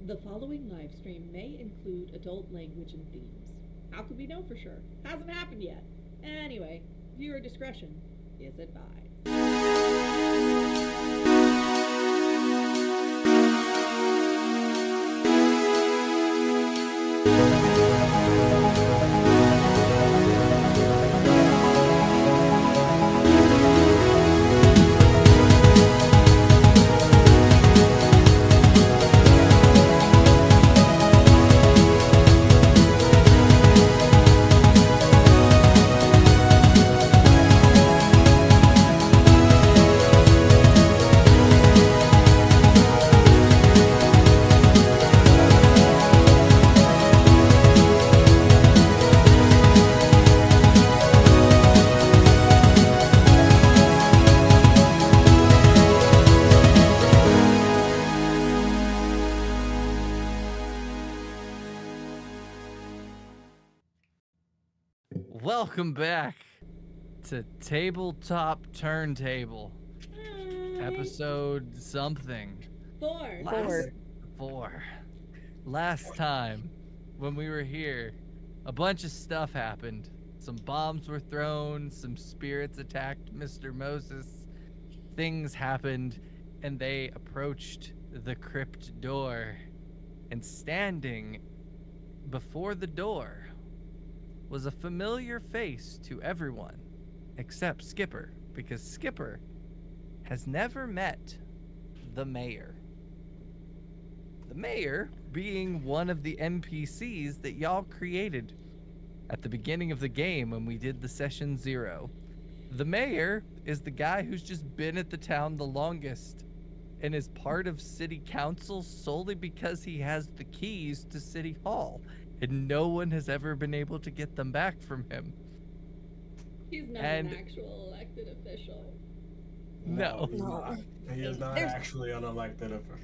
The following live stream may include adult language and themes. How could we know for sure? Hasn't happened yet. Anyway, viewer discretion is advised. Welcome back to Tabletop Turntable. Episode something. Four. Last time when we were here, a bunch of stuff happened. Some bombs were thrown, some spirits attacked Mr. Moses. Things happened, and they approached the crypt door. And standing before the door was a familiar face to everyone except Skipper, because Skipper has never met the mayor. The mayor being one of the NPCs that y'all created at the beginning of the game when we did the session 0. The mayor is the guy who's just been at the town the longest and is part of city council solely because he has the keys to City Hall. And no one has ever been able to get them back from him. He's not an actual elected official. No. He is not actually an elected official.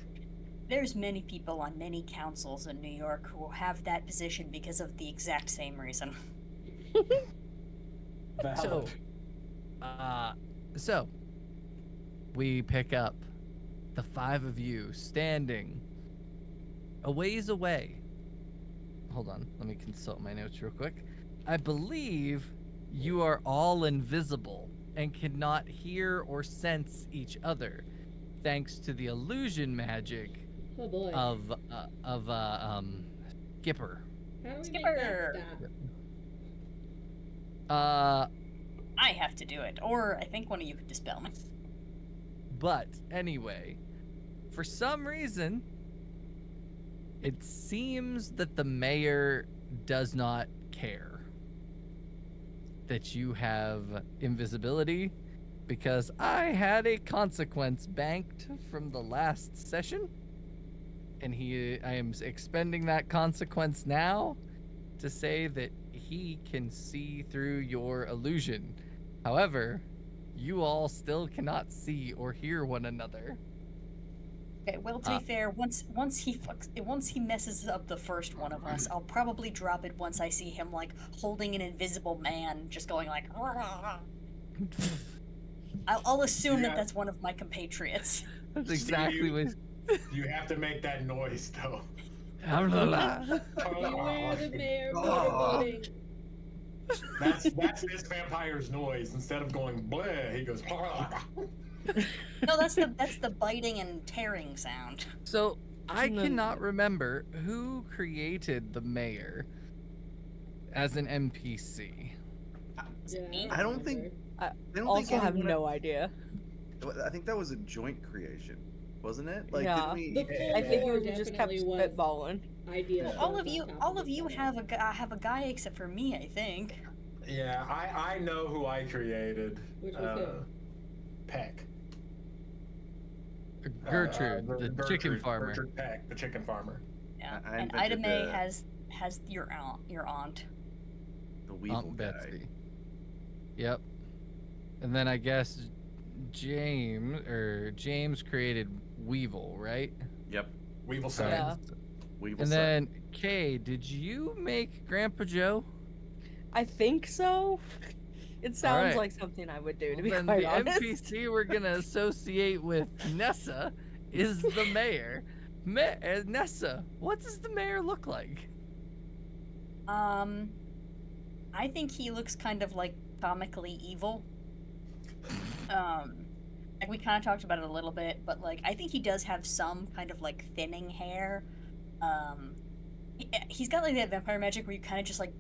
There's many people on many councils in New York who have that position because of the exact same reason. So we pick up the 5 of you standing a ways away. Hold on, let me consult my notes real quick. I believe you are all invisible and cannot hear or sense each other, thanks to the illusion magic of Skipper. How do we make that I have to do it, or I think one of you could dispel me. But anyway, for some reason, it seems that the mayor does not care that you have invisibility, because I had a consequence banked from the last session, and I am expending that consequence now to say that he can see through your illusion. However, you all still cannot see or hear one another. Okay, well, to be fair, once he messes up the first one of us, I'll probably drop it once I see him like holding an invisible man, just going like. I'll assume that's one of my compatriots. That's exactly what. You have to make that noise though. Beware the mayor motorboating. That's this vampire's noise. Instead of going bleh, he goes. No, that's the biting and tearing sound. So I cannot remember who created the mayor as an NPC. I don't think. I also have no idea. I think that was a joint creation, wasn't it? Like, yeah. didn't we? I think we just kept spitballing. Ideas. Well, all of you have a guy except for me, I think. Yeah, I know who I created. Which was who? Peck. Gertrude, the chicken farmer. Gertrude Peck, the chicken farmer. Yeah, and Ida May has your aunt. The Weevil Aunt guy. Betsy. Yep. And then I guess James created Weevil, right? Yep. Weevil son. Yeah. Weevil And son. then Kay, did you make Grandpa Joe? I think so. It sounds right. like something I would do, to be Then quite the honest. NPC we're gonna associate with Neassa is the mayor. Neassa, what does the mayor look like? I think he looks kind of like comically evil. Like we kind of talked about it a little bit, but like I think he does have some kind of like thinning hair. He's got like that vampire magic where you kind of just like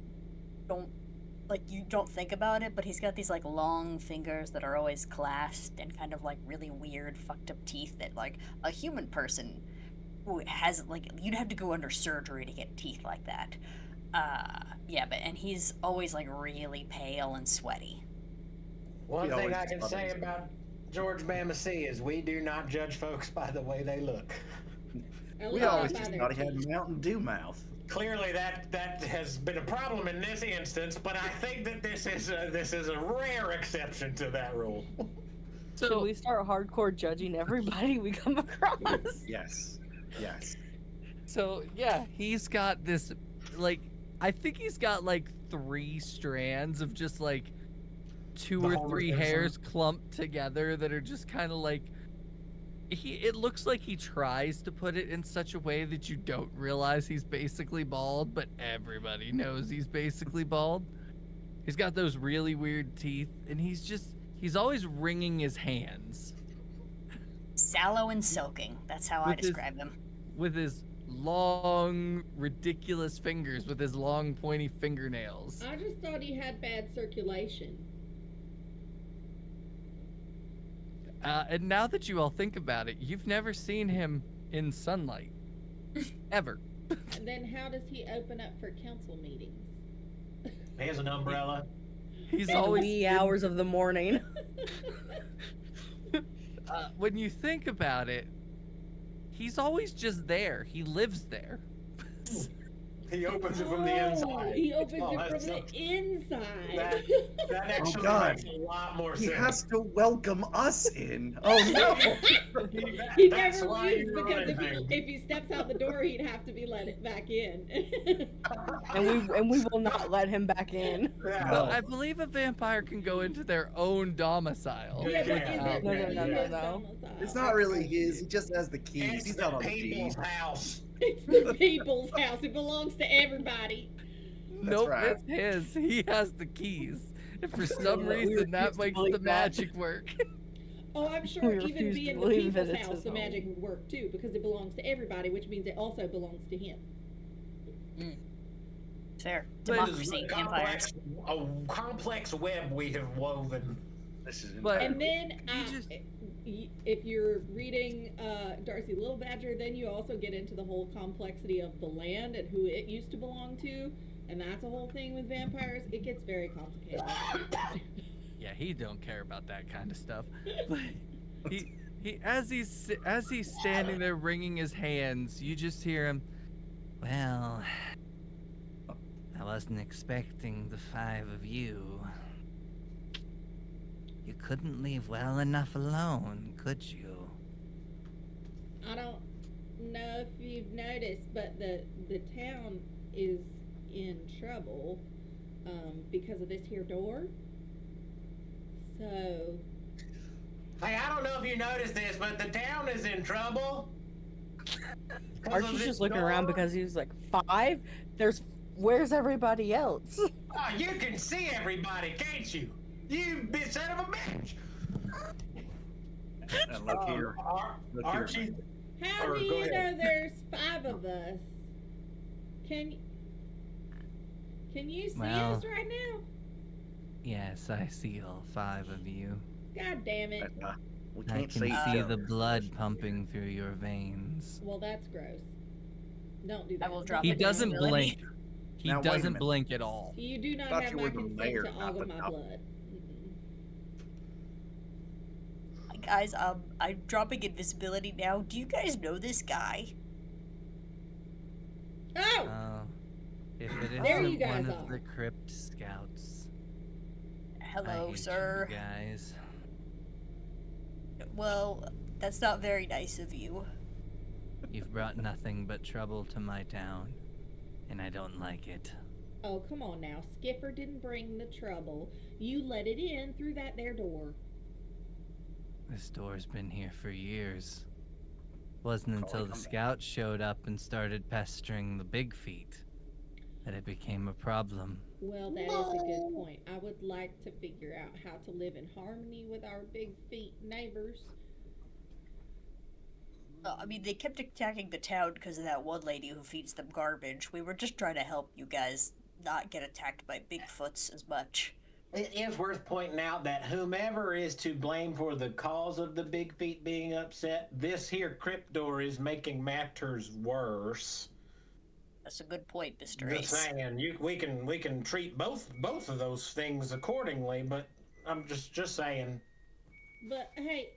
you don't think about it, but he's got these like long fingers that are always clasped and kind of like really weird fucked up teeth that like a human person who has like you'd have to go under surgery to get teeth like that. Yeah, and he's always like really pale and sweaty. One He thing always I can does. say about George Bamacy is we do not judge folks by the way they look. At We least always by just their thought he had teeth. Mountain Dew mouth. Clearly, that has been a problem in this instance, but I think that this is a rare exception to that rule. Should So, we start hardcore judging everybody we come across? Yes. Yes. so yeah, he's got this, like, I think he's got like 3 strands of just like 2 The or Homer 3 Simpson. hairs clumped together that are just kind of like, it looks like he tries to put it in such a way that you don't realize he's basically bald, but everybody knows he's basically bald. He's got those really weird teeth, and he's always wringing his hands Sallow and soaking. That's how I With his- describe him. with his long, ridiculous fingers, with his long, pointy fingernails. I just thought he had bad circulation. And now that you all think about it, you've never seen him in sunlight. Ever. And then how does he open up for council meetings? He has an umbrella. He's In the always wee hours of the morning. when you think about it, he's always just there. He lives there. He opens it from the inside. He opens Oh, it that's from the inside. That actually God. makes a lot more He sense. has to welcome us in. Oh no! He That's never why leaves you're because running. if he steps out the door, he'd have to be let back in. and we will not let him back in. Yeah. Well, I believe a vampire can go into their own domicile. Yeah, but Yeah. is it No, really no, no, his no. domicile? It's not really his. He just has the keys. It's He's the not on the people's deed. house. It's the people's house. It belongs to everybody. Nope, right. it's his. He has the keys. And for some We reason, refuse that to makes believe the that. magic work. Oh, I'm sure We even refuse to being the believe that people's it's house, his the home. magic would work too, because it belongs to everybody, which means it also belongs to him. Fair. But- Democracy, empires. A complex web we have woven. This is But- And then, You just- if you're reading Darcy Little Badger, then you also get into the whole complexity of the land and who it used to belong to, and that's a whole thing with vampires. It gets very complicated. Yeah, he don't care about that kind of stuff. But he as he's standing there wringing his hands, you just hear him. Well, I wasn't expecting the 5 of you. You couldn't leave well enough alone, could you? I don't know if you've noticed, but the town is in trouble because of this here door. So Hey, I don't know if you noticed this, but the town is in trouble. 'Cause of Archie's this just looking around door. because he's like, 5? Where's everybody else? Oh, you can see everybody, can't you? You bitch son of a bitch. And look here. Look here. Archie. how Or do go you know ahead. there's 5 of us? Can you see Well- us right now? Yes, I see all 5 of you. God damn it. We I can't can see see each the other. blood pumping through your veins. Well, that's gross. Don't do I that. will drop He it doesn't invisibility. blink. He Now, wait a doesn't minute. blink at all. You do not Thought have you my were the consent mayor, to not ogle the my top. blood. Guys, I'm dropping invisibility now. Do you guys know this guy? Oh! Oh, if it There you isn't guys one of are. the Crypt scouts. I Hello, hate sir. You guys. Well, that's not very nice of you. You've brought nothing but trouble to my town, and I don't like it. Oh, come on now. Skipper didn't bring the trouble. You let it in through that there door. This door's been here for years. Wasn't Call until it the comeback. scouts showed up and started pestering the big feet that it became a problem. Well, that is a good point. I would like to figure out how to live in harmony with our big feet neighbors. I mean, they kept attacking the town because of that one lady who feeds them garbage. We were just trying to help you guys not get attacked by Bigfoots as much. It is worth pointing out that whomever is to blame for the cause of the big feet being upset, this here crypt door is making matters worse. That's a good point, Mr. Just Ace. saying, we can treat both of those things accordingly, but I'm just saying. But hey,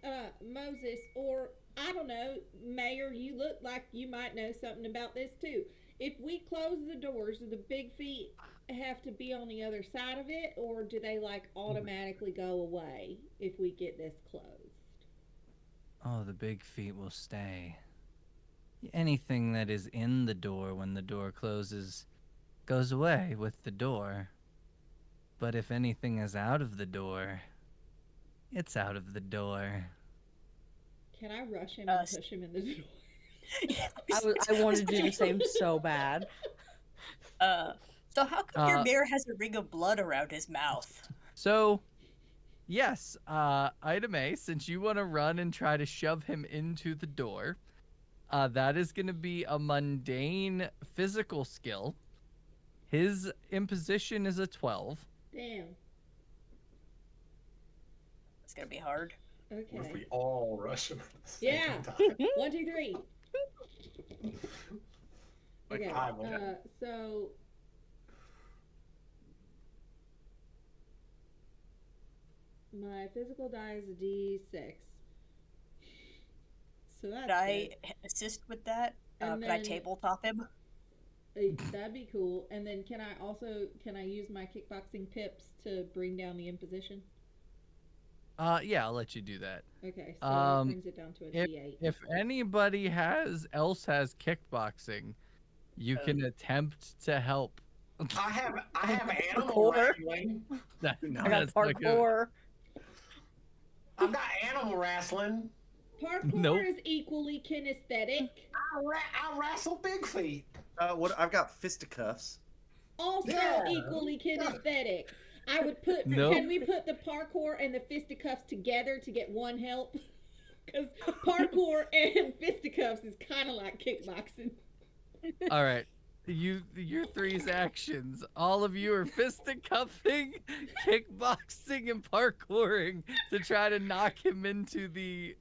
Moses, or I don't know, Mayor, you look like you might know something about this too. If we close the doors, do the big feet have to be on the other side of it, or do they like automatically go away if we get this closed? Oh, the big feet will stay. Anything that is in the door when the door closes goes away with the door. But if anything is out of the door, it's out of the door. Can I rush him and push him in the door? I wanted to do the same so bad. So how come your mayor has a ring of blood around his mouth? So, yes, item A, since you want to run and try to shove him into the door, that is going to be a mundane physical skill. His imposition is a 12. Damn. It's gonna be hard. What if Okay. we all rush him? Yeah. 1, 2, 3. Like Okay. I will. So my physical die is a D6. So that's Could I assist with that? And Could I then- tabletop him? good. That'd be cool. And then can I use my kickboxing pips to bring down the imposition? Yeah, I'll let you do that. Okay, so that brings it down to a D8. If anybody else has kickboxing, you can attempt to help. I have animal Parkour. wrestling. That- I got that's not good. parkour. I've got animal wrestling. Parkour Nope. is equally kinesthetic. I wrestle big feet. What? I've got fisticuffs. Also Yeah. equally kinesthetic. I would put. Nope. Can we put the parkour and the fisticuffs together to get one help? Because parkour and fisticuffs is kind of like kickboxing. All right. Your three's actions. All of you are fisticuffing, kickboxing, and parkouring to try to knock him into the.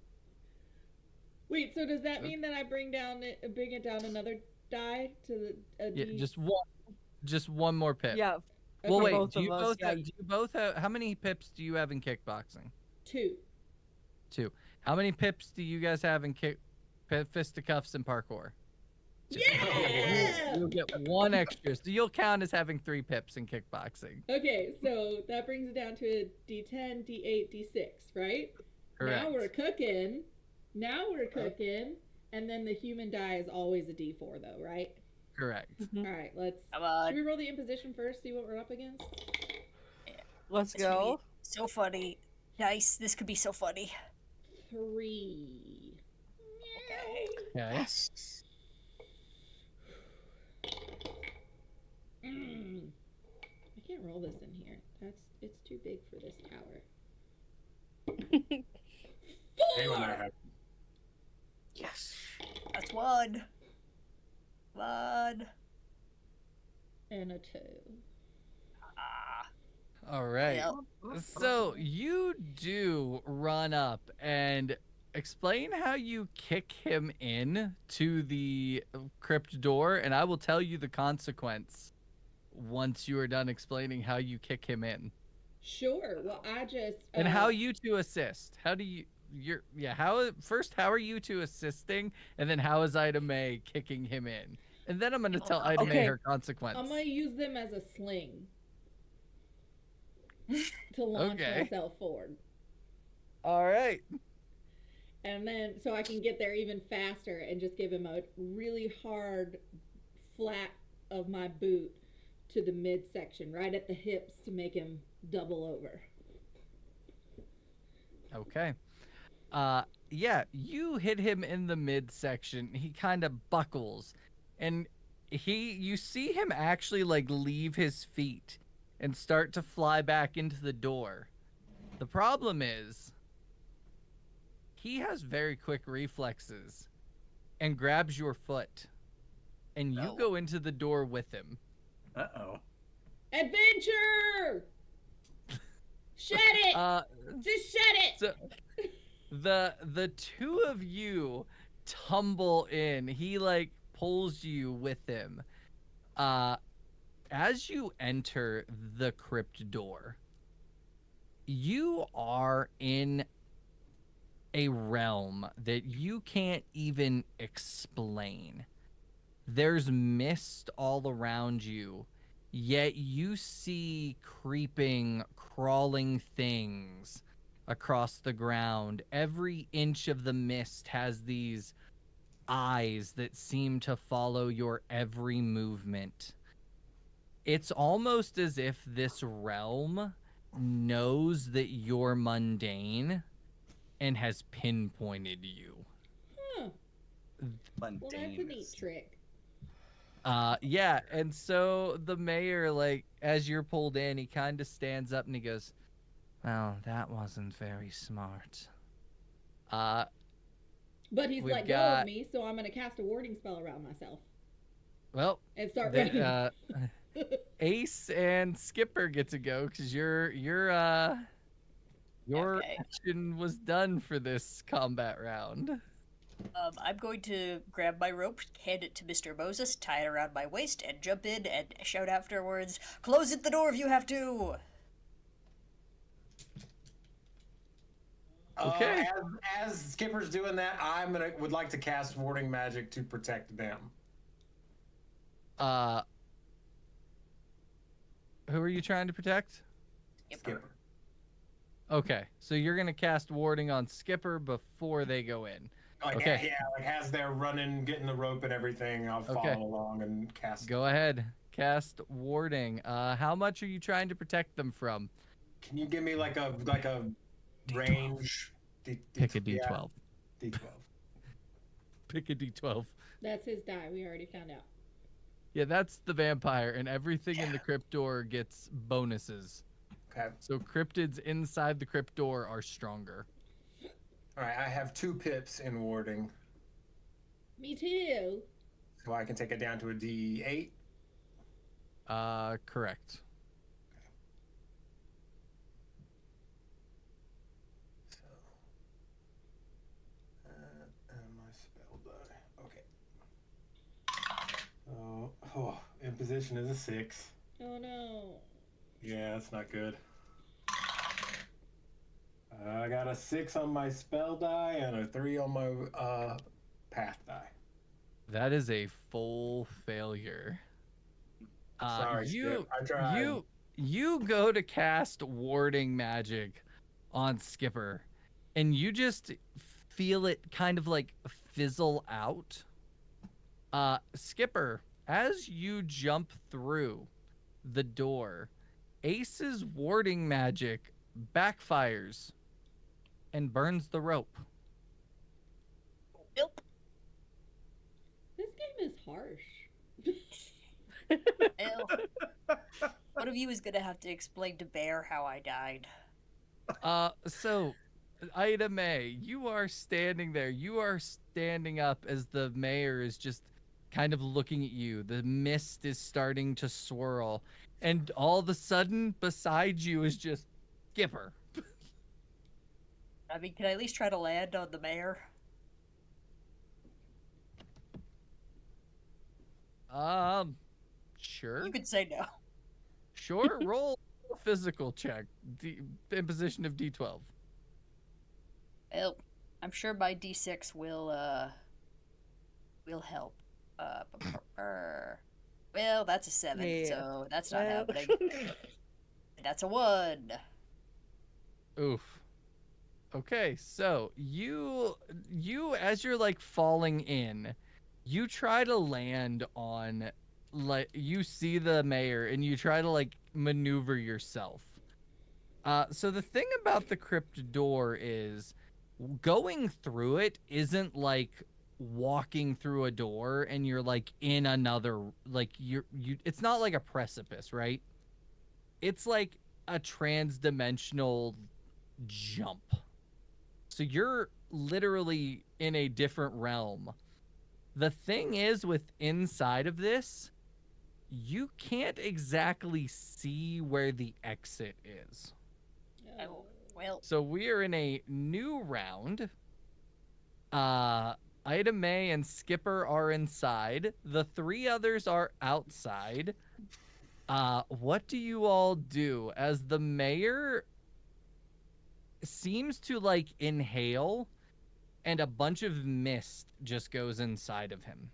Wait, so does that mean that I bring it down another die to the Yeah, D? just one more pip. Yeah. Well, for wait. both Do you of us, both yeah. have? Do you both have? How many pips do you have in kickboxing? 2. 2. How many pips do you guys have in fisticuffs and parkour? Yeah! You'll get 1 extra, so you'll count as having 3 pips in kickboxing. Okay, so that brings it down to a D10, D8, D6, right? Correct. Now we're cooking. And then the human die is always a D4, though, right? Correct. All right, let's. Come on. Should we roll the imposition first? See what we're up against. Let's This would be go. so funny. Nice. This could be so funny. 3. Okay. Okay. I can't roll this in here. It's too big for this tower. Hang on, I 4. have- Yes. That's 1. 1. And a 2. Ah. All right. Well, So you do run up and explain how you kick him in to the crypt door, and I will tell you the consequence once you are done explaining how you kick him in. Sure. Well, I just. And how you two assist. How do you how are you two assisting, and then how is Item A kicking him in? And then I'm gonna tell Item A Okay. her consequence. I'm gonna use them as a sling to launch Okay. myself forward, All right. and then so I can get there even faster and just give him a really hard flat of my boot to the midsection, right at the hips, to make him double over. Okay. yeah, you hit him in the midsection. He kind of buckles, and you see him actually like leave his feet and start to fly back into the door. The problem is he has very quick reflexes and grabs your foot, and you No. go into the door with him. Uh-oh. Adventure! Shut it! Just shut it! So the two of you tumble in. He like pulls you with him. As you enter the crypt door, you are in a realm that you can't even explain. There's mist all around you, yet you see creeping, crawling things across the ground. Every inch of the mist has these eyes that seem to follow your every movement. It's almost as if this realm knows that you're mundane and has pinpointed you. Huh. Well, that's a neat Mundaneness. trick. Yeah, and so the mayor, like, as you're pulled in, he kind of stands up and he goes, well, that wasn't very smart. But he's We've let go got- of me, so I'm gonna cast a warding spell around myself Well, and start then, running. Ace and Skipper get to go because your Okay. action was done for this combat round. I'm going to grab my rope, hand it to Mr. Moses, tie it around my waist, and jump in and shout afterwards, "Close it the door if you have to!" Okay. As Skipper's doing that, would like to cast warding magic to protect them. Who are you trying to protect? Skipper. Okay, so you're gonna cast warding on Skipper before they go in. Like, Okay. yeah, like as they're running, getting the rope and everything, I'll Okay. follow along and cast. Go ahead, cast warding. How much are you trying to protect them from? Can you give me like a range? Pick a D12. D12. Pick a D12. That's his die. We already found out. Yeah, that's the vampire, and everything in the crypt door gets bonuses. Okay. So cryptids inside the crypt door are stronger. All right. I have 2 pips in warding, Me too. so I can take it down to a D8. Correct. So, and my spell die. Okay. Oh, imposition is a 6. Oh no. Yeah, that's not good. I got a 6 on my spell die and a 3 on my path die. That is a full failure. Sorry, you Skip. I tried. you go to cast warding magic on Skipper, and you just feel it kind of like fizzle out. Skipper, as you jump through the door, Ace's warding magic backfires and burns the rope. Nope. This game is harsh. Well, one of you is gonna have to explain to Bear how I died. So, Ida May, you are standing there. You are standing up as the mayor is just kind of looking at you. The mist is starting to swirl, and all of a sudden, beside you is just Skipper. I mean, can I at least try to land on the mayor? Sure. You could say no. Sure. Roll a physical check. Imposition of D12. Well, I'm sure my D6 will help. Well, that's a 7, Yeah. so that's not Well. happening. That's a 1. Oof. Okay, so you as you're like falling in, you try to land on, like, you see the mayor and you try to like maneuver yourself. So the thing about the crypt door is going through it isn't like walking through a door and you're like in another, like it's not like a precipice, right? It's like a trans-dimensional jump. So you're literally in a different realm. The thing is, with inside of this, you can't exactly see where the exit is. Oh, well. So we are in a new round. Ida May and Skipper are inside. The 3 others are outside. What do you all do? As the mayor seems to like inhale, and a bunch of mist just goes inside of him.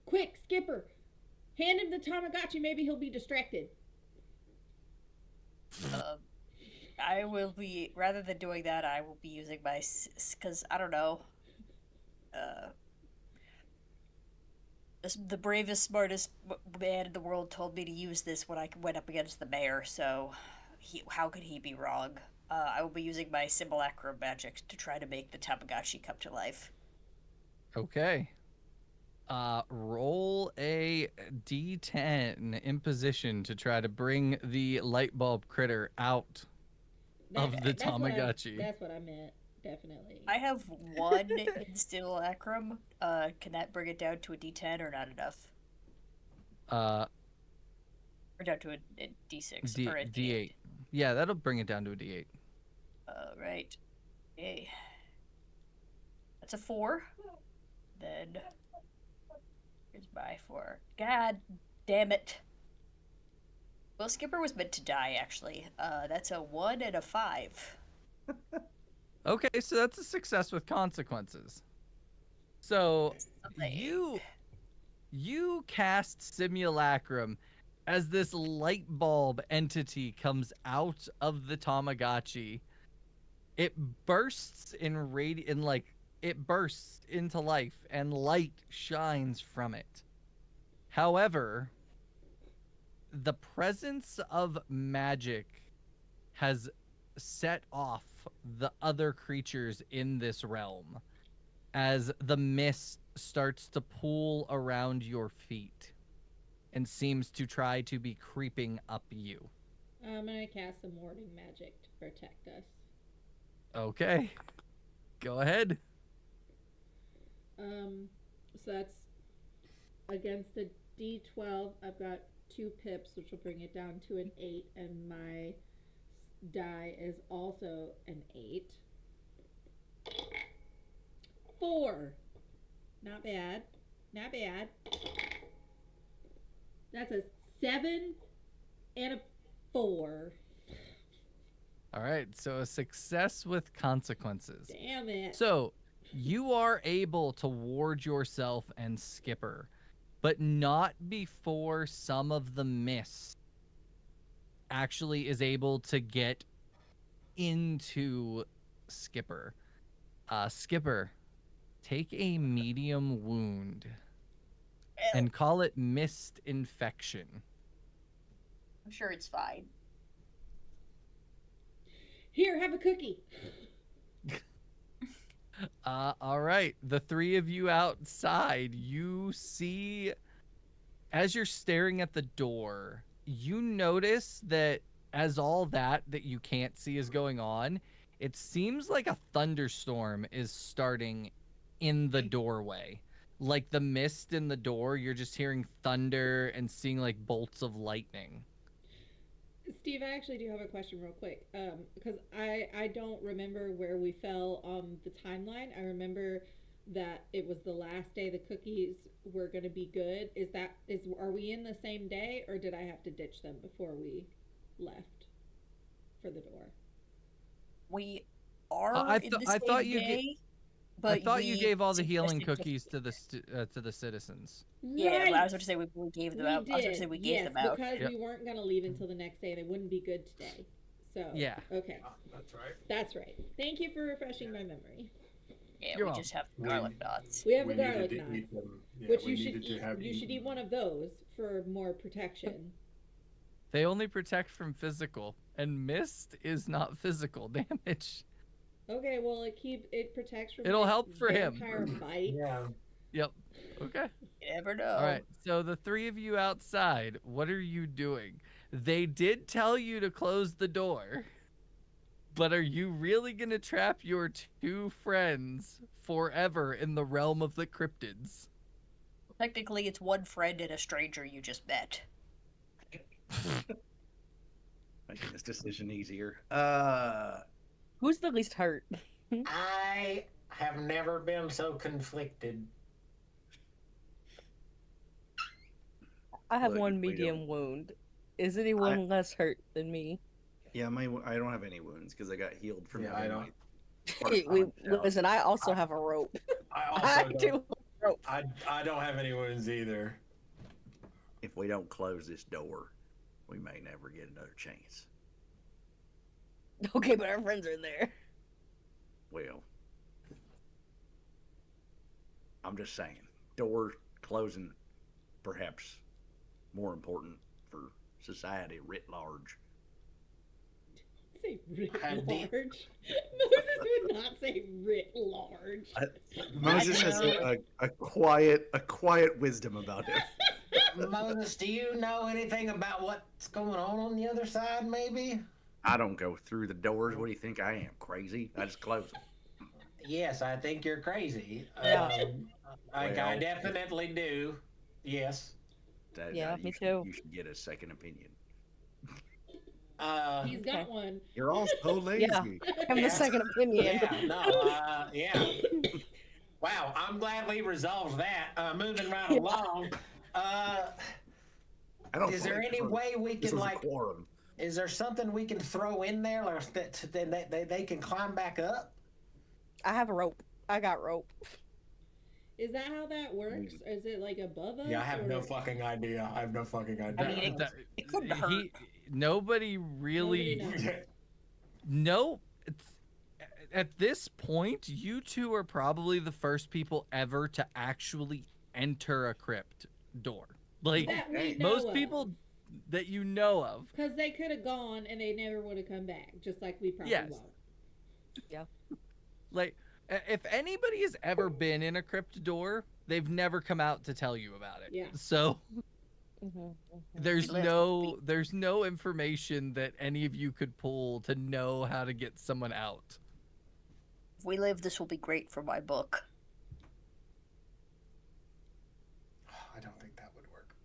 Quick, Skipper! Hand him the Tamagotchi, maybe he'll be distracted. I will be, rather than doing that, I will be using my, because, I don't know, the bravest, smartest man in the world told me to use this when I went up against the mayor, so how could he be wrong? I will be using my simulacrum magic to try to make the Tamagotchi come to life. Okay. Roll a d10 in position to try to bring the light bulb critter out of the Tamagotchi. That's what I meant, definitely. I have 1 in simulacrum. Can that bring it down to a d10 or not enough? Or down to a d6 or a d8. Yeah, that'll bring it down to a d8. Right. Okay. That's a 4. Then here's my 4. God damn it. Well, Skipper was meant to die, actually. That's a 1 and a 5. Okay, so that's a success with consequences. So you cast simulacrum as this light bulb entity comes out of the Tamagotchi. It bursts it bursts into life and light shines from it. However, the presence of magic has set off the other creatures in this realm as the mist starts to pool around your feet and seems to try to be creeping up you. I'm gonna cast some warding magic to protect us. Okay. Go ahead. So that's against a D12. I've got 2 pips, which will bring it down to an 8, and my die is also an 8. 4. Not bad. Not bad. That's a 7 and a 4. All right, so a success with consequences. Damn it. So you are able to ward yourself and Skipper, but not before some of the mist actually is able to get into Skipper. Skipper, take a medium wound and call it mist infection. I'm sure it's fine. Here, have a cookie. All right, the 3 of you outside, you see, as you're staring at the door, you notice that as all that you can't see is going on, it seems like a thunderstorm is starting in the doorway. Like the mist in the door, you're just hearing thunder and seeing like bolts of lightning. Steve, I actually do have a question real quick, because I don't remember where we fell on the timeline. I remember that it was the last day the cookies were going to be good. Are we in the same day, or did I have to ditch them before we left for the door? We are in the I same thought you day, I thought you gave all the suggested healing to- cookies to the citizens. Yeah, Right. I was about to say we gave them out. I was about to say we gave them out. because Yep. we weren't going to leave until the next day. They wouldn't be good today. So Yeah. Okay, That's right. that's right. Thank you for refreshing my memory. Yeah, You're we just have welcome. garlic knots. We have We the garlic needed to eat knots, them. Yeah, which we you should needed to eat. have You should eat eaten one of those for more protection. They only protect from physical, and mist is not physical damage. Okay, well it protects from It'll like, help for him. vampire bites. Yeah. Yep. Okay. You never know. All right. So the three of you outside, what are you doing? They did tell you to close the door, but are you really going to trap your two friends forever in the realm of the cryptids? Technically, it's one friend and a stranger you just met. Making this decision easier. Who's the least hurt? I have never been so conflicted. I have Look, one if we medium wound. Is anyone less hurt than me? Yeah, I don't have any wounds because I got healed from. Yeah, I don't. Listen, I also have a rope. I I also do don't. have a rope. I don't have any wounds either. If we don't close this door, we may never get another chance. Okay, but our friends are there. Well, I'm just saying, door closing, perhaps more important for society writ large. Say writ I large. did- Moses would not say writ large. Moses has a quiet wisdom about him. Moses, do you know anything about what's going on the other side, maybe? I don't go through the doors. What do you think I am, crazy? I just close them. Yes, I think you're crazy. Yeah. I Well- definitely do. Yes. Yeah, me You too. You should get a second opinion. He's got one. You're all so lazy. Yeah. I'm Yeah. the second opinion. Yeah, no, yeah. Wow, I'm glad we resolved that. Moving right along. I don't Is there think any so. way we This can was a like? quorum. Is there something we can throw in there, or that they can climb back up? I have a rope. I got rope. Is that how that works? Is it like above us? Yeah, I have no or- fucking idea. I have no fucking idea. I mean, it couldn't hurt. Nobody really. Nobody knows. No. At this point, you two are probably the first people ever to actually enter a crypt door. Like, That we most know people that you know of. Because they could have gone and they never would have come back, just like we probably Yes. won't. Like, if anybody has ever been in a crypt door, they've never come out to tell you about it. Yeah. So there's Let's there's no information that any of you could pull to know how to get someone out. If we live, this will be great for my book. I don't think that would work.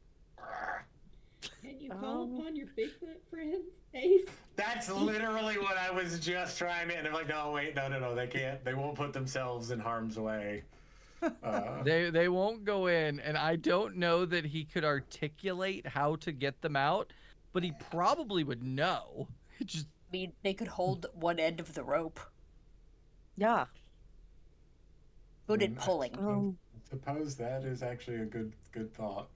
Can you call upon your Bigfoot friends, Ace? That's literally what I was just trying to. And I'm like, no, wait, no, they can't. They won't put themselves in harm's way. They won't go in, and I don't know that he could articulate how to get them out, but he probably would know. Just I mean, they could hold one end of the rope. Yeah. Good at pulling. I suppose that is actually a good thought.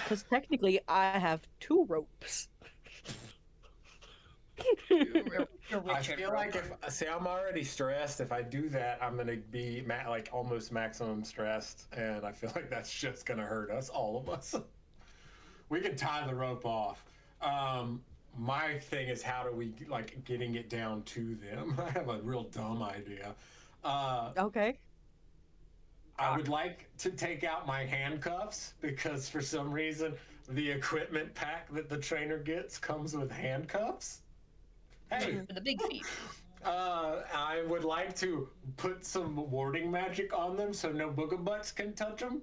Because technically, I have 2 ropes. You're I Richard feel Rope. like if I'm already stressed. If I do that, I'm gonna be like almost maximum stressed, and I feel like that's just gonna hurt us, all of us. We can tie the rope off. My thing is, how do we like getting it down to them? I have a real dumb idea. Okay. I would like to take out my handcuffs because for some reason the equipment pack that the trainer gets comes with handcuffs. Hey, For the big feet. I would like to put some warding magic on them so no booger butts can touch them.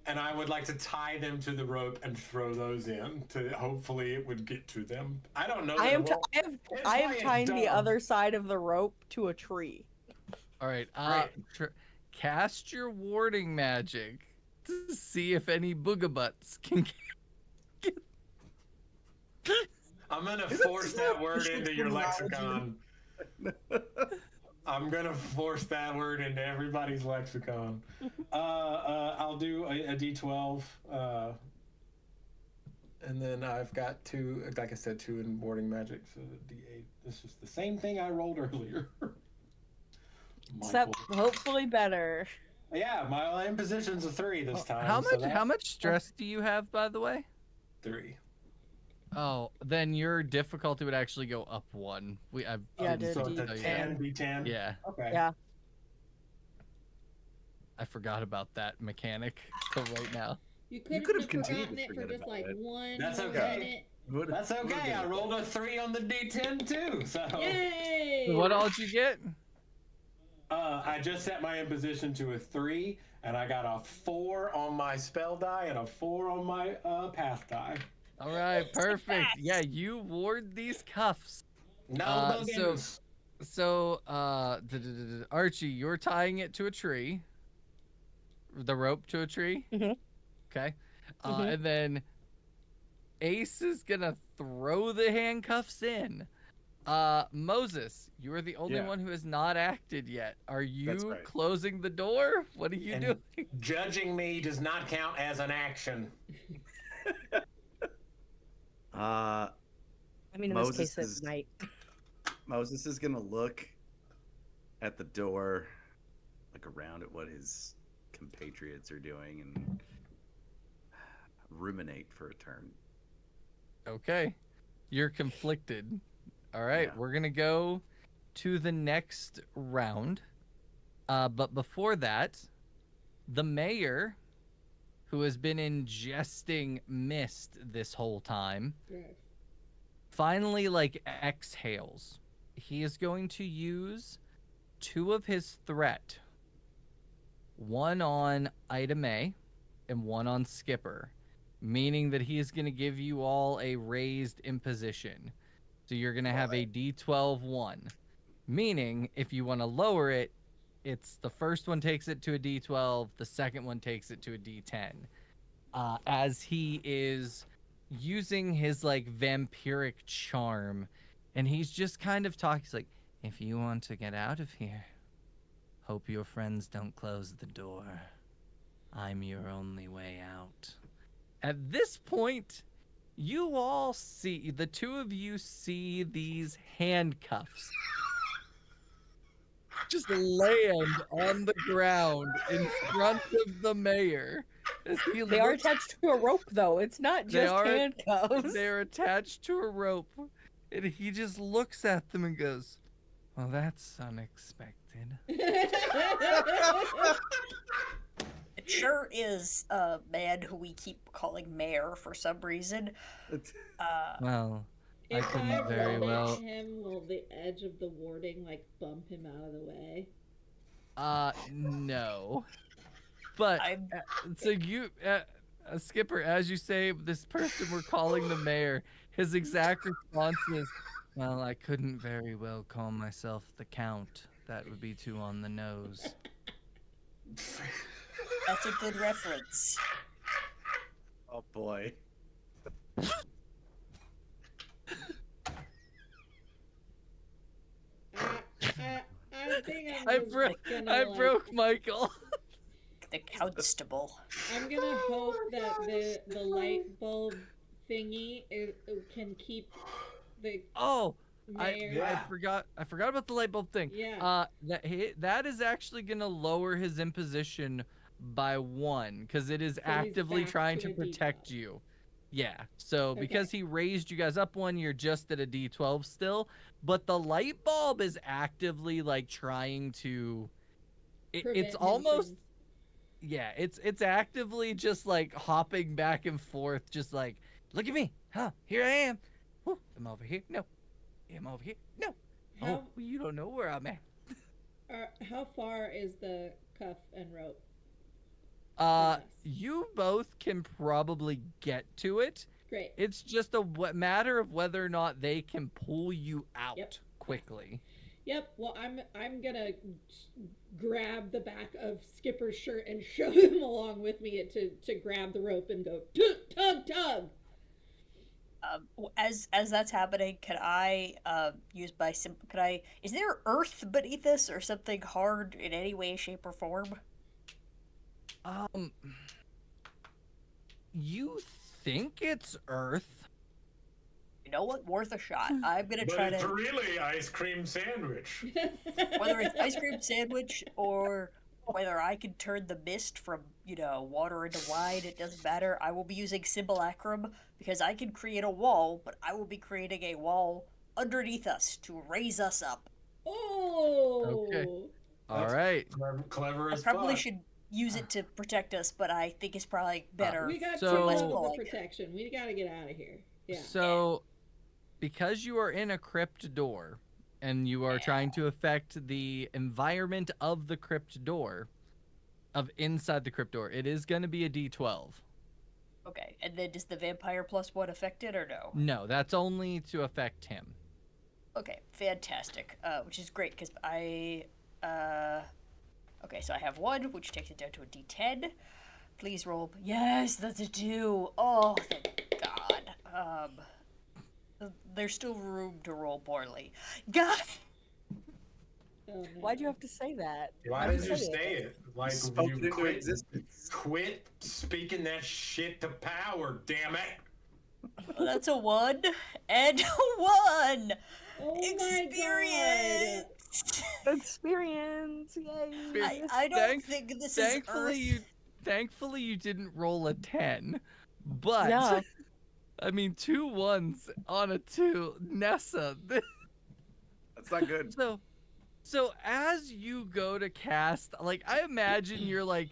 And I would like to tie them to the rope and throw those in to hopefully it would get to them. I don't know. I that am it won't. It's I am like tying the dumb. other side of the rope to a tree. all right. Right. Cast your warding magic to see if any boogabutts can get. I'm gonna force that word into your lexicon. I'm gonna force that word into everybody's lexicon. I'll do a D12, and then I've got 2, like I said, 2 in warding magic, so the D8. This is the same thing I rolled earlier. Except Michael. hopefully better. Yeah, my imposition's a 3 this time. How so much? that's How much stress do you have, by the way? 3. Oh, then your difficulty would actually go up 1. I Yeah, didn't dude. So it's a tell you 10 d10. Yeah, Okay. Yeah. I forgot about that mechanic till right now. You could could have have continued forgotten to it for forget just about like it. 1 That's more okay. minute. That's okay. I rolled a 3 on the d10 too. So Yay! So what all did you get? I just set my imposition to a 3, and I got a 4 on my spell die and a 4 on my path die. All right, perfect. Yeah, you ward these cuffs. No so- boogans. So, Archie, you're tying it to a tree. The rope to a tree. Mhm. Okay. Mhm. And then Ace is gonna throw the handcuffs in. Moses, you are the only Yeah. one who has not acted yet. Are you That's right. closing the door? What are you And doing? Judging me does not count as an action. I mean, in Moses this case, it's is- night. Moses is gonna look at the door, look around at what his compatriots are doing, and ruminate for a turn. Okay. You're conflicted. All right, Yeah. we're going to go to the next round. But before that, the mayor, who has been ingesting mist this whole time, Right. finally exhales. He is going to use 2 of his threat. 1 on item A and 1 on Skipper, meaning that he is going to give you all a raised imposition. So you're going to have a D12 1, meaning if you want to lower it, it's the first one takes it to a D12, the second one takes it to a D10. As he is using his vampiric charm, and he's just kind of talking. He's like, if you want to get out of here, hope your friends don't close the door. I'm your only way out. At this point, you all see, the 2 of you see these handcuffs just land on the ground in front of the mayor. As he They are looks- attached to a rope, though. It's not They just are- handcuffs. They're attached to a rope, and he just looks at them and goes, well, that's unexpected. It sure is a man who we keep calling Mayor for some reason. Well, I If couldn't I very roll well. at him, will the edge of the warding bump him out of the way? No. But I'm so you, Skipper, as you say, this person we're calling the mayor, his exact response is, well, I couldn't very well call myself the Count. That would be too on the nose. that's a good reference. Oh boy. I think I gonna, I broke Michael. The constable. I'm gonna hope that the light bulb thingy can keep the Oh, mayor. Yeah. I forgot about the light bulb thing. Yeah. That is actually gonna lower his imposition by 1 because it is he's actively back trying to to a protect D12. you. Yeah. So because he raised you guys up 1, you're just at a D12 still. But the light bulb is actively trying to. Prevent It's him almost. from- Yeah, it's actively just hopping back and forth, just look at me, huh? Here I am. Woo, I'm over here. No, I'm over here. No. How, Oh, you don't know where I'm at. how far is the cuff and rope? Uh, Yes. you both can probably get to it. Great. It's just a matter of whether or not they can pull you out Yep. quickly. Yep. Well, I'm gonna grab the back of Skipper's shirt and shove him along with me to grab the rope and go tug tug. As that's happening, can I use my Could I? Is there earth beneath us or something hard in any way, shape, or form? You think it's Earth? You know what? Worth a shot. I'm gonna But try it's to. really ice cream sandwich. Whether it's ice cream sandwich or whether I can turn the mist from, water into wine, it doesn't matter. I will be using simulacrum because I can create a wall, but I will be creating a wall underneath us to raise us up. Oh. Okay. All That's right. Clever I as probably fuck. should use it to protect us, but I think it's probably better. We got So- two less levels of polite. protection. We gotta get out of here. Yeah. So, because you are in a crypt door, and you are trying to affect the environment of the crypt door, of inside the crypt door, it is going to be a D12. Okay, and then does the vampire +1 affect it or no? No, that's only to affect him. Okay, fantastic. Which is great because okay, so I have 1, which takes it down to a D10. Please roll. Yes, that's a 2. Oh, thank God. There's still room to roll poorly. God. Oh, no. Why'd you have to say that? Why did you say it? Like Spoke it you into existence. quit speaking that shit to power, damn it! Well, that's a 1 and a 1. Oh Experience. Experience, yay! I don't think this is Earth. Thankfully, you didn't roll a 10, but No. I mean, 2 1s on a 2, Neassa. That's not good. So as you go to cast, like, I imagine you're like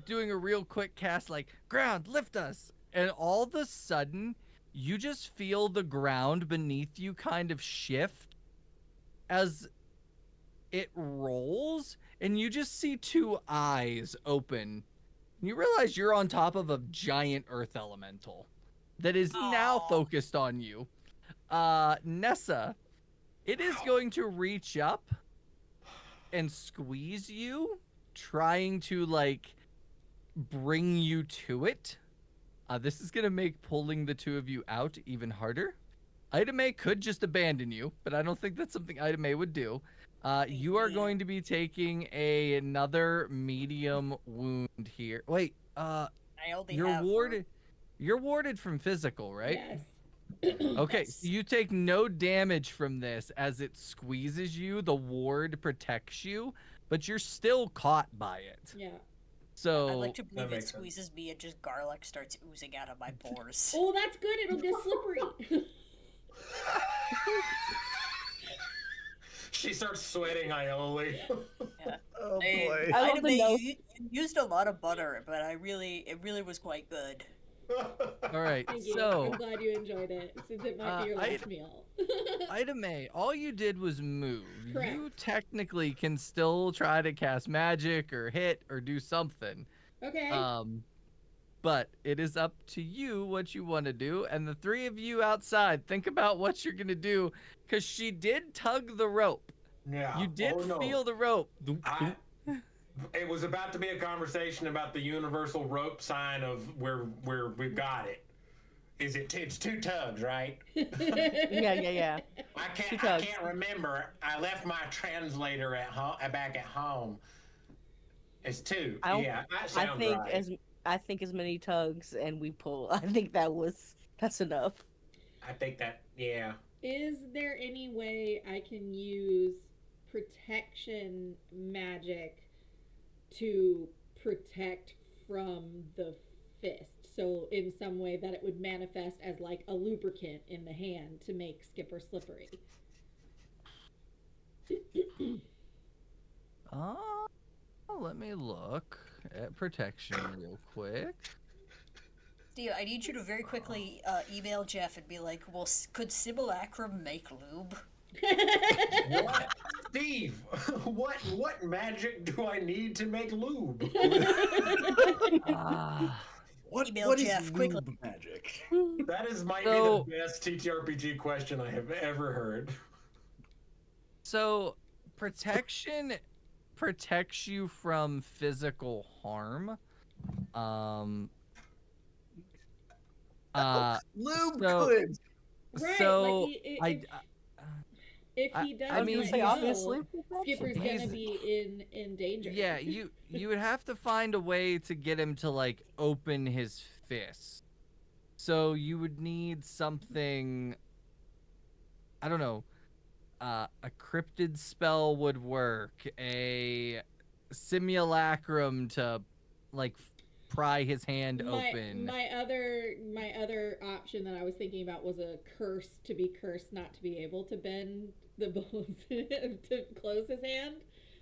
doing a real quick cast, like, ground, lift us, and all of a sudden you just feel the ground beneath you kind of shift as it rolls, and you just see 2 eyes open. You realize you're on top of a giant earth elemental that is now Aw. focused on you. Neassa, it is going to reach up and squeeze you, trying to, like, bring you to it. This is going to make pulling the 2 of you out even harder. Item A could just abandon you, but I don't think that's something Item A would do. You are going to be taking another medium wound here. Wait, I only you're have warded. You're warded from physical, right? Yes. Okay, Yes. so you take no damage from this as it squeezes you. The ward protects you, but you're still caught by it. Yeah. So I'd like to believe it makes sense. squeezes me and just garlic starts oozing out of my pores. Oh, that's good. It'll get slippery. She starts sweating aioli. Oh Hey, boy. I love Item the A, note. you used a lot of butter, but it really was quite good. all right, Thank you. so I'm glad you enjoyed it, since it might be your last meal. item A, all you did was move. You Correct. technically can still try to cast magic or hit or do something. Okay. But it is up to you what you want to do. And the 3 of you outside, think about what you're going to do, because she did tug the rope. Yeah. You did Oh, no. feel the rope. It was about to be a conversation about the universal rope sign of where we've got it. It's 2 tugs, right? Yeah. I 2 can't tugs. remember. I left my translator at home, back at home. It's 2. I don't- Yeah, that sounds right. I think as many tugs and we pull. I think that's enough. I think that, yeah. Is there any way I can use protection magic to protect from the fist? So in some way that it would manifest as like a lubricant in the hand to make Skipper slippery. Let me look at protection real quick. Steve, I need you to very quickly email Jeff and be like, well, could simulacrum make lube? What? Steve, what magic do I need to make lube? What Email what is Jeff, quickly. lube magic? That might So- be the best TTRPG question I have ever heard. So, protection protects you from physical harm. Lube so- good. Right, So, like if he does I mean, what say you obviously. know, Skipper's He's- gonna be in danger. yeah, you would have to find a way to get him to, like, open his fist. So you would need something, I don't know, a cryptid spell would work, a simulacrum to like pry his hand open. My other option that I was thinking about was a curse, to be cursed not to be able to bend the bones to close his hand,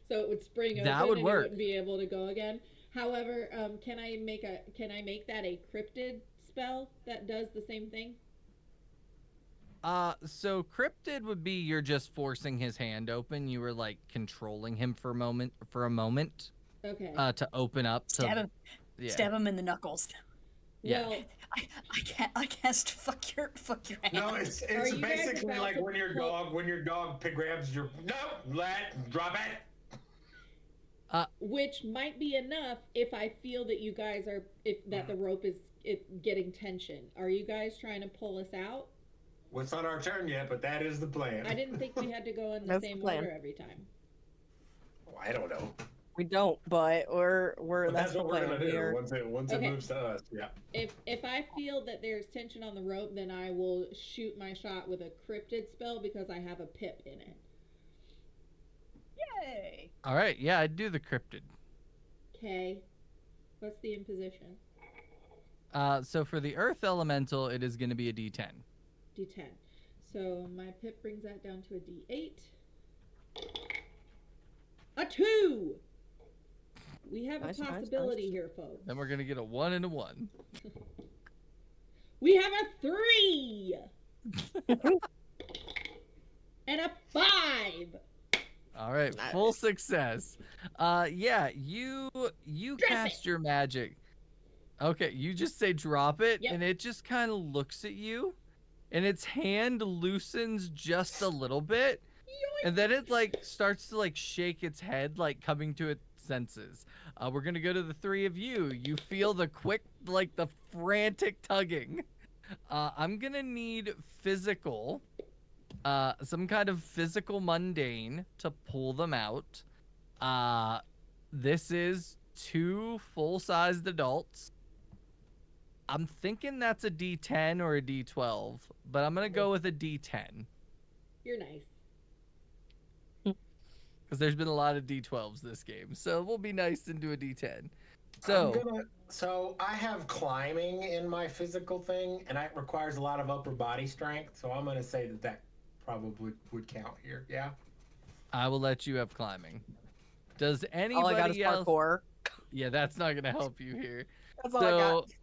so it would spring open That would and work. he wouldn't be able to go again. However, can I make that a cryptid spell that does the same thing? So cryptid would be you're just forcing his hand open. You were like controlling him for a moment. Okay. To open up. Stab him. Yeah. Stab him in the knuckles. Yeah. Well, I cast fuck your hand. No, it's Are you guys basically about like to when your dog grabs your drop it. which might be enough if I feel that you guys are that the rope is getting tension. Are you guys trying to pull us out? Well, it's not our turn yet, but that is the plan. I didn't think we had to go in the That's the same plan. order every time. Oh, I don't know. We don't, but we're But that's the what we're plan gonna do here. once it Okay. moves to us. Yeah. If I feel that there's tension on the rope, then I will shoot my shot with a cryptid spell because I have a pip in it. Yay! All right. Yeah, I'd do the cryptid. Okay. What's the imposition? So for the earth elemental, it is going to be a D10. D10. So my pip brings that down to a D8. A 2! We have Nice, a nice, possibility nice. here, folks. Then we're going to get a 1 and a 1. We have a 3! And a 5! All right, Nice. full success. Yeah, you Drop cast your magic. Okay, you just say drop it, Yep. and it just kind of looks at you, and its hand loosens just a little bit, and then it like starts to like shake its head, like coming to its senses. We're gonna go to the three of you. You feel the quick, like the frantic tugging. I'm gonna need physical. Some kind of physical mundane to pull them out. This is 2 full-sized adults. I'm thinking that's a D10 or a D12, but I'm gonna go with a D10 You're nice. because there's been a lot of D12s this game, so we'll be nice and do a D10. So I have climbing in my physical thing, and it requires a lot of upper body strength. So I'm gonna say that probably would count here. Yeah. I will let you have climbing. Does All I got is anybody else? parkour. Yeah, that's not gonna help you here. That's all I got. So,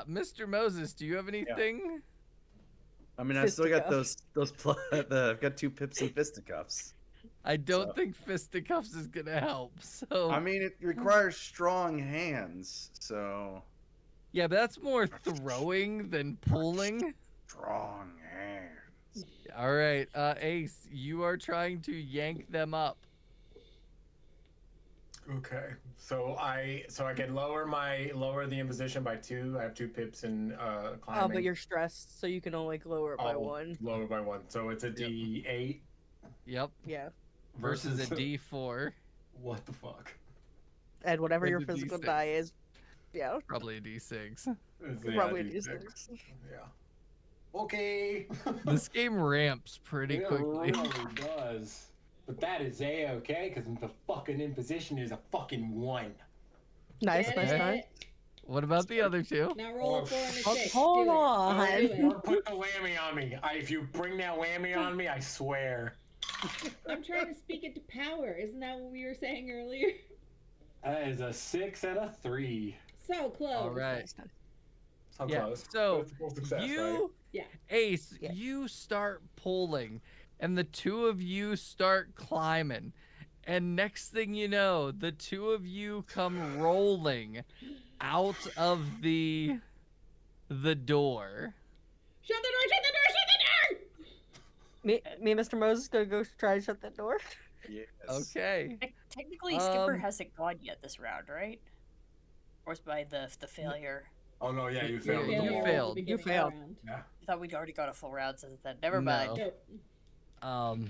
Mr. Moses, do you have anything? I mean, I still got Fisticuffs. I've got 2 pips and fisticuffs. I don't So- think fisticuffs is gonna help. So I mean, it requires strong hands, so yeah, but that's more throwing than pulling. strong hands. All right, Ace, you are trying to yank them up. Okay. So I can lower the imposition by 2. I have 2 pips in climbing. Oh, but you're stressed, so you can only lower it by I'll 1. Lower by 1. So it's a D8 Yep. Yeah. Versus a D4, What the fuck? And whatever And your the physical D6. die is. Yeah. probably a D6. It's Probably a D6. D6. Yeah. Okay. This game ramps pretty It quickly. really does. But that is A-okay, because the fucking imposition is a fucking 1. Nice, Get nice, it? nice. What about the other two? Now roll a Oh, 4 and a Oh, 6. hold Do it. on. Do it. Don't put the whammy on me. If you bring that whammy on me, I swear. I'm trying to speak it to power. Isn't that what we were saying earlier? That is a 6 and a 3. So close. All right. Nice, nice. So Yeah, close. so That's a full success, right? You, Yeah. Ace, Yeah. you start pulling, and the 2 of you start climbing. And next thing you know, the 2 of you come rolling out of the door. Shut the door! Shut the door! Shut the door! Me and Mr. Moses gonna go try to shut that door. Yes. Okay. Technically, Skipper Um, hasn't gone yet this round, right? Or it's by the failure. Oh no, yeah, you You failed. failed. Yeah, failed. at the You beginning of the failed. round. Yeah. I thought we'd already got a full round since then. Never No. mind. Nope.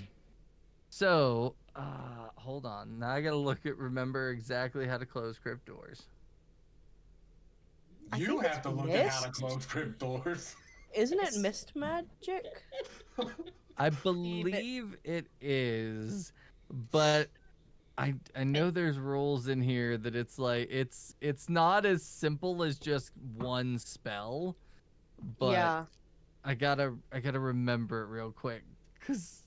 So, hold on. Now I gotta remember exactly how to close crypt doors. I You think have it's to look at how to mist. close crypt doors. Isn't it mist magic? I believe it is, but I know there's rules in here that it's like it's not as simple as just one spell, but Yeah. I gotta remember it real quick because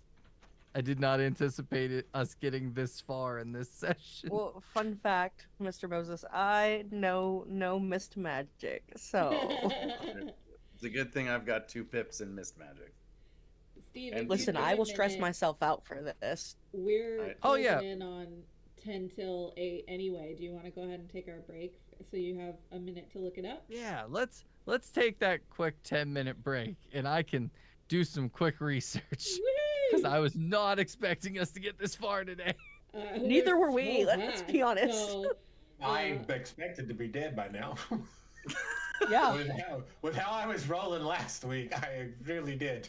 I did not anticipate us getting this far in this session. Well, fun fact, Mr. Moses, I know no mist magic, so It's a good thing I've got 2 pips in mist magic. Steve, And if listen, you I give will a stress minute, myself out for this. We're Oh, closing yeah. in on 10 till 8 anyway. Do you want to go ahead and take our break so you have a minute to look it up? Yeah, let's take that quick 10-minute break, and I can do some quick research because I was not expecting us to get this far today. Neither were we, let's be honest. So, I expected to be dead by now. Yeah. with how I was rolling last week, I really did.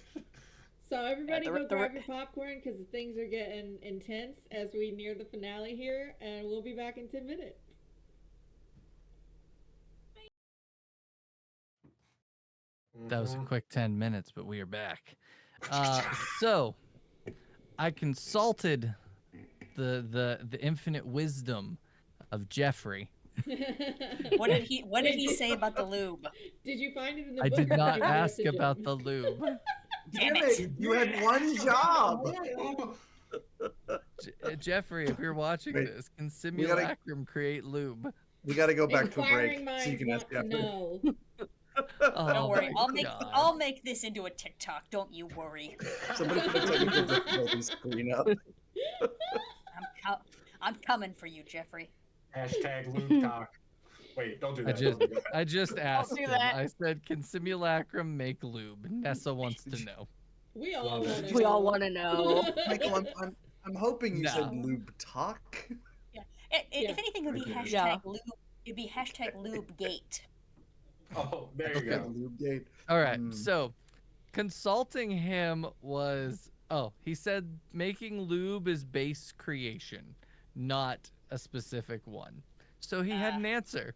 so everybody the- go the- grab your popcorn because things are getting intense as we near the finale here, and we'll be back in 10 minutes. That was a Mhm. quick 10 minutes, but we are back. So I consulted the infinite wisdom of Jeffrey. What did he say about the lube? Did you find it in the I book? did or not you give it ask to about Jim? the lube. Damn Damn it. it! You had one job. Jeffrey, if you're watching Wait, this, can we gotta- simulacrum create lube? We got to go back to a Inquiring break so you minds can ask want to after. know. Oh, Don't worry, my I'll God. make this into a TikTok. Don't you worry. Somebody put a technical difficulty screen up. I'm coming for you, Jeffrey. Hashtag lube talk. Wait, don't do I that. just don't do that. I just asked do him. that. I said, can simulacrum make lube? Nessa wants to know. We all Well, want to We all want to know. Michael, I'm hoping you said No. lube talk. Yeah. Yeah. If anything, it would be hashtag Yeah. lube. It'd be hashtag lube gate. Oh, there you go. Lube gate. All right, Hmm. so consulting him was he said making lube is base creation, not a specific one. So he had an answer.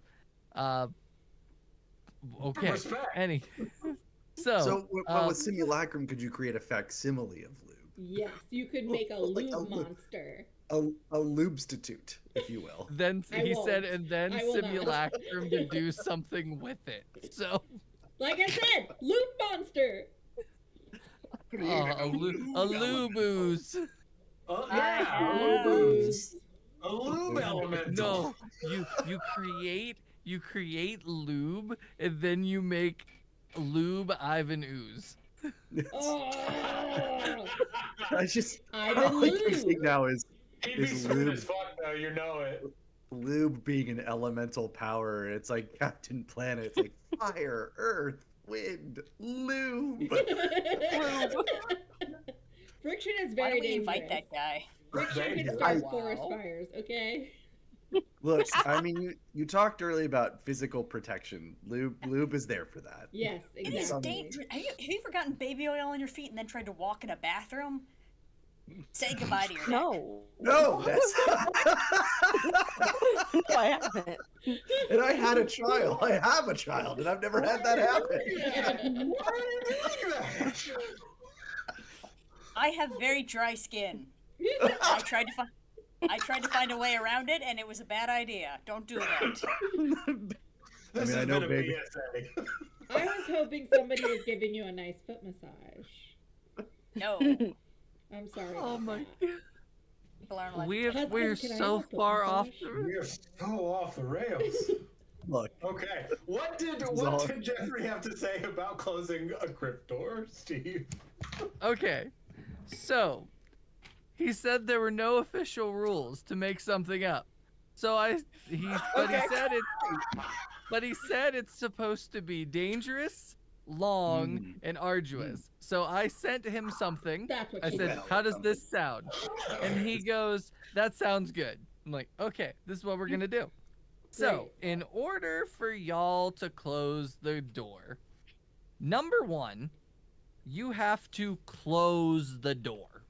Okay. Respect. Any. So, with simulacrum, could you create a facsimile of lube? Yes, you could make a Like lube a lube. monster. A lubstitute, if you will. then I he said, won't. and then I will not. simulacrum to do something with it. So Like I said, lube monster. a lubooze. Oh, I yeah, have- a lube element. No, you create lube and then you make lube Ivan ooze. Oh, I just Ivan all I can think Lube. now is He'd be Is smooth lube- as fuck though, you know it. lube being an elemental power. It's like Captain Planet. It's like fire, earth, wind, lube. Friction is Why very don't we dangerous. invite that guy? Friction can Dangerous. start Wow. forest fires, okay? Look, I mean, you talked earlier about physical protection. Lube is there for that. Yes, It is exactly. dangerous. Have you ever gotten baby oil on your feet and then tried to walk in a bathroom? Say goodbye to your neck. No. No, that's No, I haven't. and I had a child. I have a child, and I've never had that happen. Why are you like that? I have very dry skin. I tried to find a way around it, and it was a bad idea. Don't do that. This I has know, been a baby. PSA. I was hoping somebody was giving you a nice foot massage. No. I'm sorry. Oh about my that. People aren't like, We're Husband, can I so have a foot far off. massage? We are so off the rails. Look, Okay, what did Jeffrey have to say about closing a crypt door, Steve? Okay, so he said there were no official rules to make something up. So he said it's supposed to be dangerous, long, and arduous. So I sent him something. That's what I she said, said. how does this sound? And he goes, that sounds good. I'm like, okay, this is what we're gonna do. So, in order for y'all to close the door, number one, you have to close the door.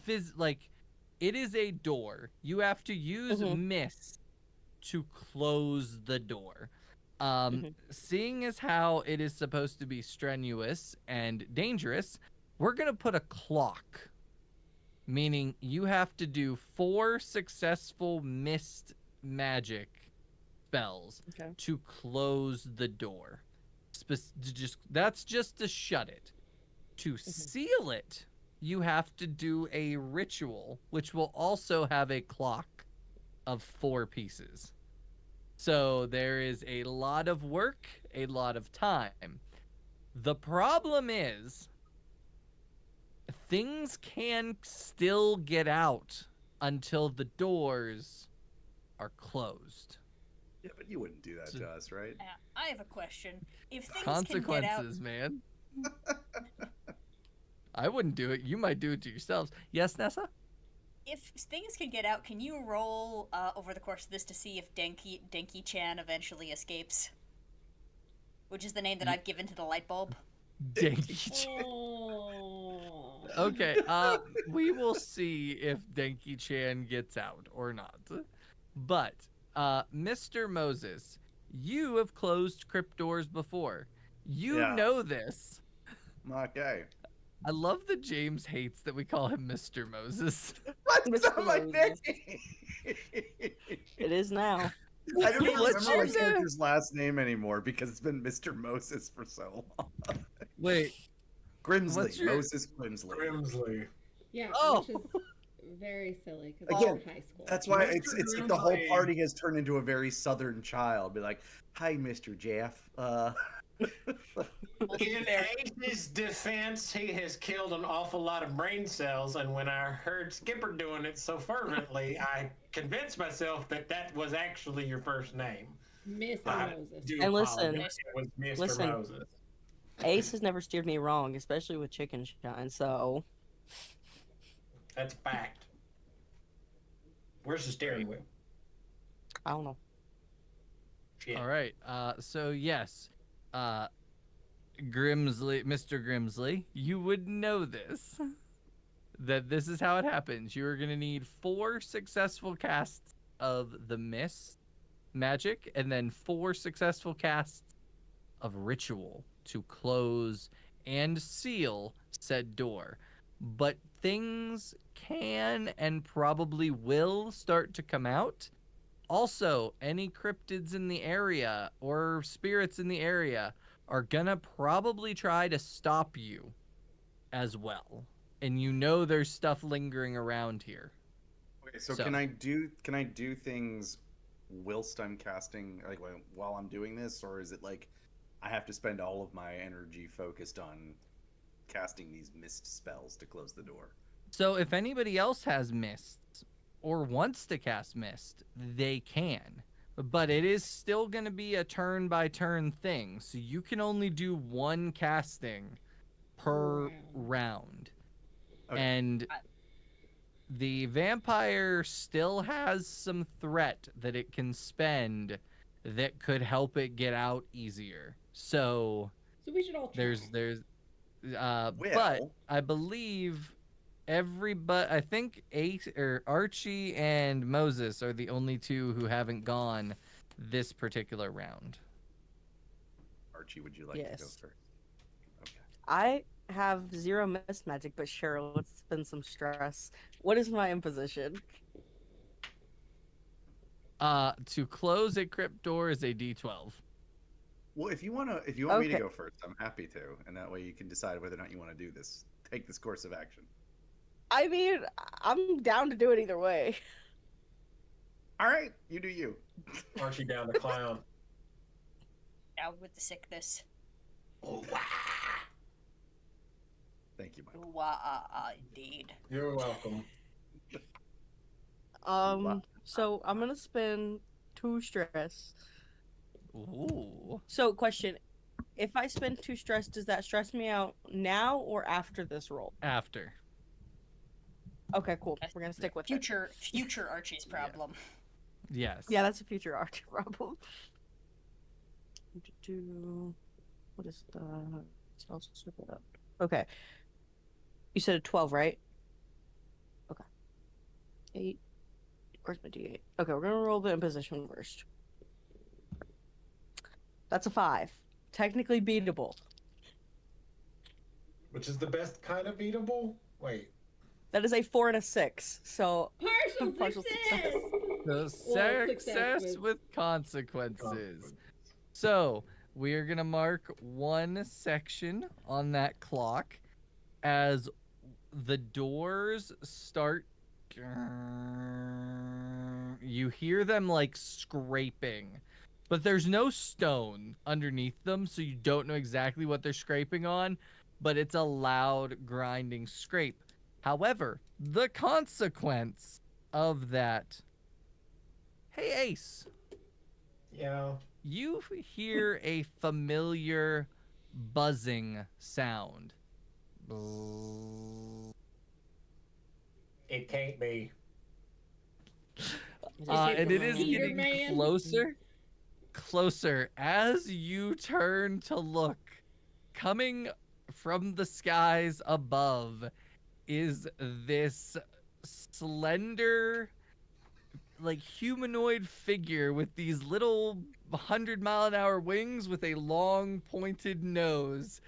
It is a door. You have to use mist to close the door. Seeing as how it is supposed to be strenuous and dangerous, we're gonna put a clock meaning you have to do 4 successful mist magic spells Okay. to close the door. That's just to shut it. To seal it, you have to do a ritual, which will also have a clock of 4 pieces. So there is a lot of work, a lot of time. The problem is, things can still get out until the doors are closed. Yeah, but you wouldn't do that to us, right? I have a question. If things Consequences, man. I wouldn't do it. You might do it to yourselves. Yes, Neassa? if things can get out, can you roll over the course of this to see if Denki-chan eventually escapes? Which is the name that I've given to the light bulb. Denki. Oh. Okay, we will see if Denki-chan gets out or not. But, Mr. Moses, you have closed crypt doors before. You know this. Okay. I love that James hates that we call him Mr. Moses. What's Mr. my Moses. name? It is now. I don't even What's remember your my character's last name anymore because it's been Mr. Moses for so long. Wait, Grimsley. What's your- Moses Grimsley. Grimsley. Yeah, Oh. which is very silly because Again, we're in high school. That's why Mr. it's like the whole Grimsley. party has turned into a very southern child. Be like, hi, Mr. Jeff. In Ace's defense, he has killed an awful lot of brain cells, and when I heard Skipper doing it so fervently, I convinced myself that that was actually your first name. Mr. I Moses. do And listen, apologize. It was Mr. listen. Moses. Ace has never steered me wrong, especially with chicken shine, so That's a fact. Where's the steering wheel? I don't know. Shit. all right. So yes, Grimsley, Mr. Grimsley, you would know this. That this is how it happens. You are going to need 4 successful casts of the mist magic, and then 4 successful casts of ritual to close and seal said door. But things can and probably will start to come out. Also, any cryptids in the area or spirits in the area are gonna probably try to stop you as well. And you know there's stuff lingering around here. Okay, so So- can I do things whilst I'm casting, like while I'm doing this, or is it like I have to spend all of my energy focused on casting these mist spells to close the door? So if anybody else has mist or wants to cast mist, they can. But it is still going to be a turn by turn thing. So you can only do 1 casting per round. Okay. And the vampire still has some threat that it can spend that could help it get out easier. So So we should all try. there's but Well- I believe I think Archie and Moses are the only 2 who haven't gone this particular round. Archie, would you like to go Yes. first? Okay. I have 0 mist magic, but sure, let's spend some stress. What is my imposition? To close a crypt door is a D12. Well, if you want me to Okay. go first, I'm happy to, and that way you can decide whether or not you want to do this. Take this course of action. I mean, I'm down to do it either way. All right, you do you. Archie down the clown. Down with the sickness. Thank you, Michael. Indeed. You're welcome. So I'm gonna spend 2 stress. Ooh. So, question: if I spend 2 stress, does that stress me out now or after this roll? After. Okay, cool. We're gonna stick with it. Future Archie's problem. Yes. Yeah, that's a future art problem. What is the? I'll strip it up. Okay. You said a 12, right? Okay. 8. Where's my D8? Okay, we're gonna roll the imposition first. That's a 5. Technically beatable. Which is the best kind of beatable? Wait. That is a 4 and a 6. So Partial success. So success success with consequences. So we are gonna mark one section on that clock as the doors start. You hear them like scraping, but there's no stone underneath them, so you don't know exactly what they're scraping on, but it's a loud grinding scrape. However, the consequence of that. Hey, Ace. Yeah. You hear a familiar buzzing sound. It can't be. And it is Skeeter getting Man? closer as you turn to look. Coming from the skies above is this slender, like humanoid figure with these little 100-mile-an-hour wings with a long pointed nose.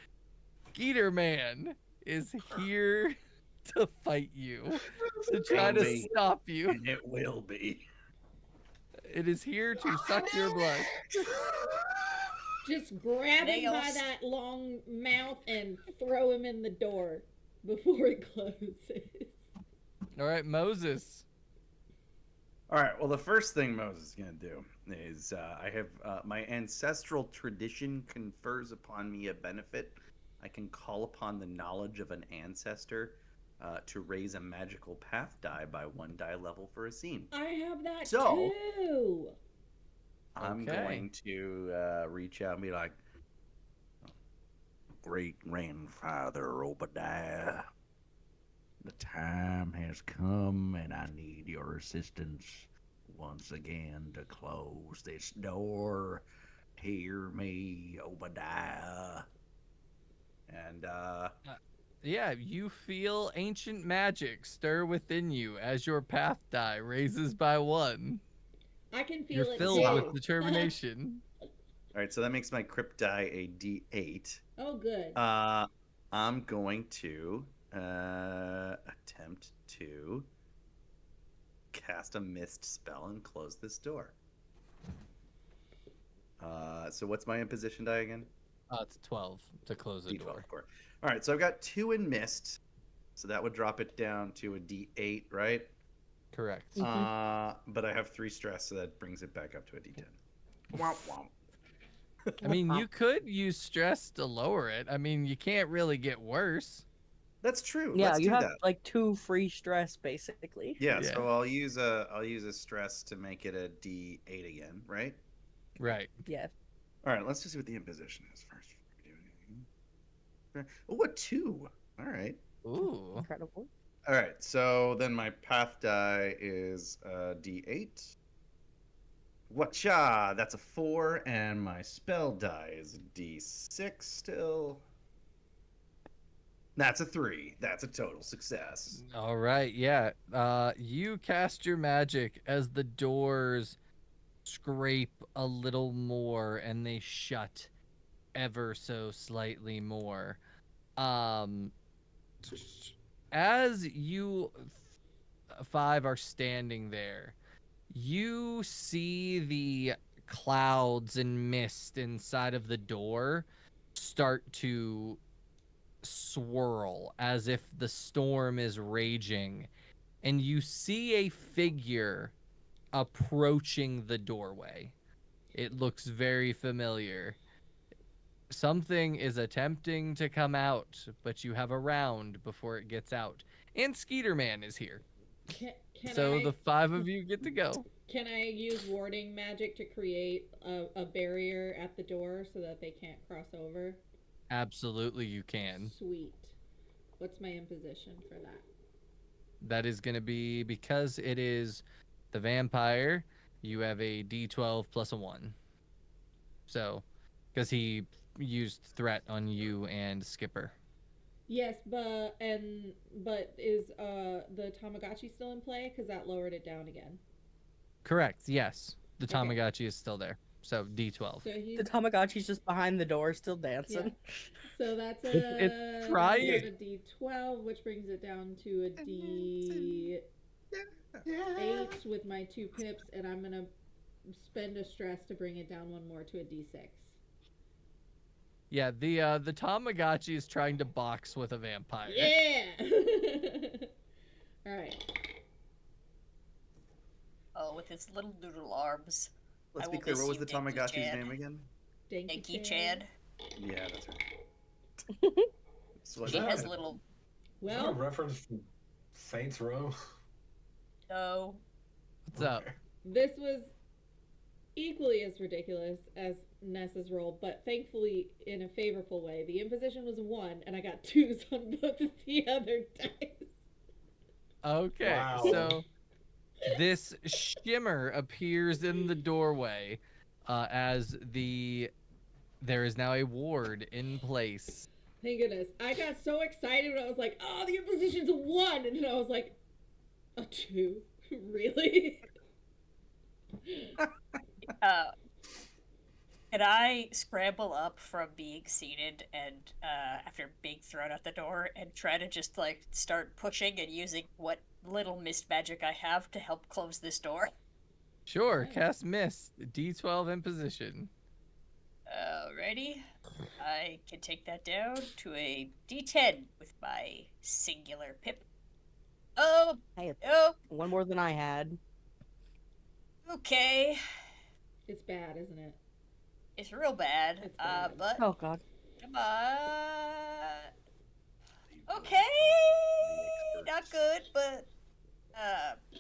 Skeeter Man is here to fight you, to try to Maybe. stop you. And it will be. It is here to suck your blood. Just grab him by Nails. that long mouth and throw him in the door before it closes. All right, Moses. All right. Well, the first thing Moses is gonna do is I have my ancestral tradition confers upon me a benefit. I can call upon the knowledge of an ancestor to raise a magical path die by 1 die level for a scene. I have that So- too. I'm Okay. going to reach out and be like, great grandfather Obadiah, the time has come and I need your assistance once again to close this door. Hear me, Obadiah. And Yeah, you feel ancient magic stir within you as your path die raises by 1. I can feel You're it filled too. with determination. all right, so that makes my crypt die a D8. Oh, good. I'm going to attempt to cast a mist spell and close this door. So what's my imposition die again? It's 12 to close the D12, door. of course. All right, so I've got 2 in mist, so that would drop it down to a D8, right? Correct. But I have 3 stress, so that brings it back up to a D10. Womp womp. I mean, you could use stress to lower it. I mean, you can't really get worse. That's true. yeah, Let's you do have that. like 2 free stress basically. Yeah, Yeah. so I'll use a stress to make it a D8 again, right? Right. Yeah. All right, let's just see what the imposition is first. Oh, a 2. All right. Ooh. Incredible. All right, so then my path die is D8. Whatcha? That's a 4, and my spell die is a D6 still. That's a 3. That's a total success. All right. Yeah. You cast your magic as the doors scrape a little more and they shut ever so slightly more. As you 5 are standing there, you see the clouds and mist inside of the door start to swirl as if the storm is raging, and you see a figure approaching the doorway. It looks very familiar. Something is attempting to come out, but you have a round before it gets out. And Skeeter Man is here. Can So I, the 5 of you get to go. Can I use warding magic to create a barrier at the door so that they can't cross over? Absolutely, you can. Sweet. What's my imposition for that? That is going to be, because it is the vampire, you have a D12 plus a 1. So, because he used threat on you and Skipper. Yes, but is the Tamagotchi still in play? Because that lowered it down again. Correct, yes. The Okay. Tamagotchi is still there. So D12. So he's The Tamagotchi's just behind the door, still dancing. so that's It's a trying. a D12, which brings it down to a D8 with my 2 pips, and I'm gonna spend a stress to bring it down one more to a D6. Yeah, the Tamagotchi is trying to box with a vampire. Yeah. All right. Oh, with its little noodle arms. Let's I be will clear, miss what was you, the Dinky Tamagotchi's Chad. name again? Yankee Chad. Yeah, that's right. So Is He that has a- little. Is that a Well, reference to Saints Row? No. What's up? Okay. this was equally as ridiculous as Nessa's roll, but thankfully in a favorable way. The imposition was 1, and I got 2s on both of the other dice. Okay, Wow. so this shimmer appears in the doorway as there is now a ward in place. Thank goodness. I got so excited when I was like, oh, the imposition's a 1, and then I was like, a 2? Really? Can I scramble up from being seated and after being thrown out the door and try to just like start pushing and using what little mist magic I have to help close this door? Sure, Okay. cast Mist, D12 imposition. Alrighty. I can take that down to a D10 with my singular pip. Oh, Hey, oh, one more than I had. okay. It's bad, isn't it? It's real bad. It's bad. But Oh god. come on. Okay, not good, but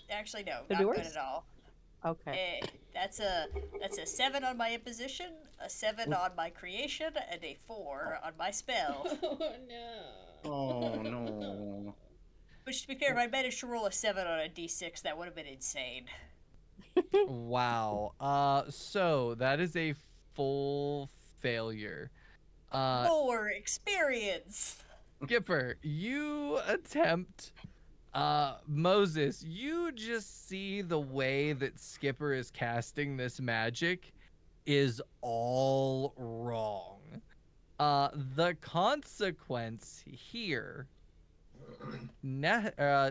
actually no, Could not be good worse. at all. Okay. That's a 7 on my imposition, a 7 on my creation, and a 4 on my spell. Oh, no. Oh no. Which, to be fair, if I managed to roll a 7 on a d6, that would have been insane. Wow. So that is a full failure. More experience. Skipper, you attempt. Moses, you just see the way that Skipper is casting this magic is all wrong. The consequence here,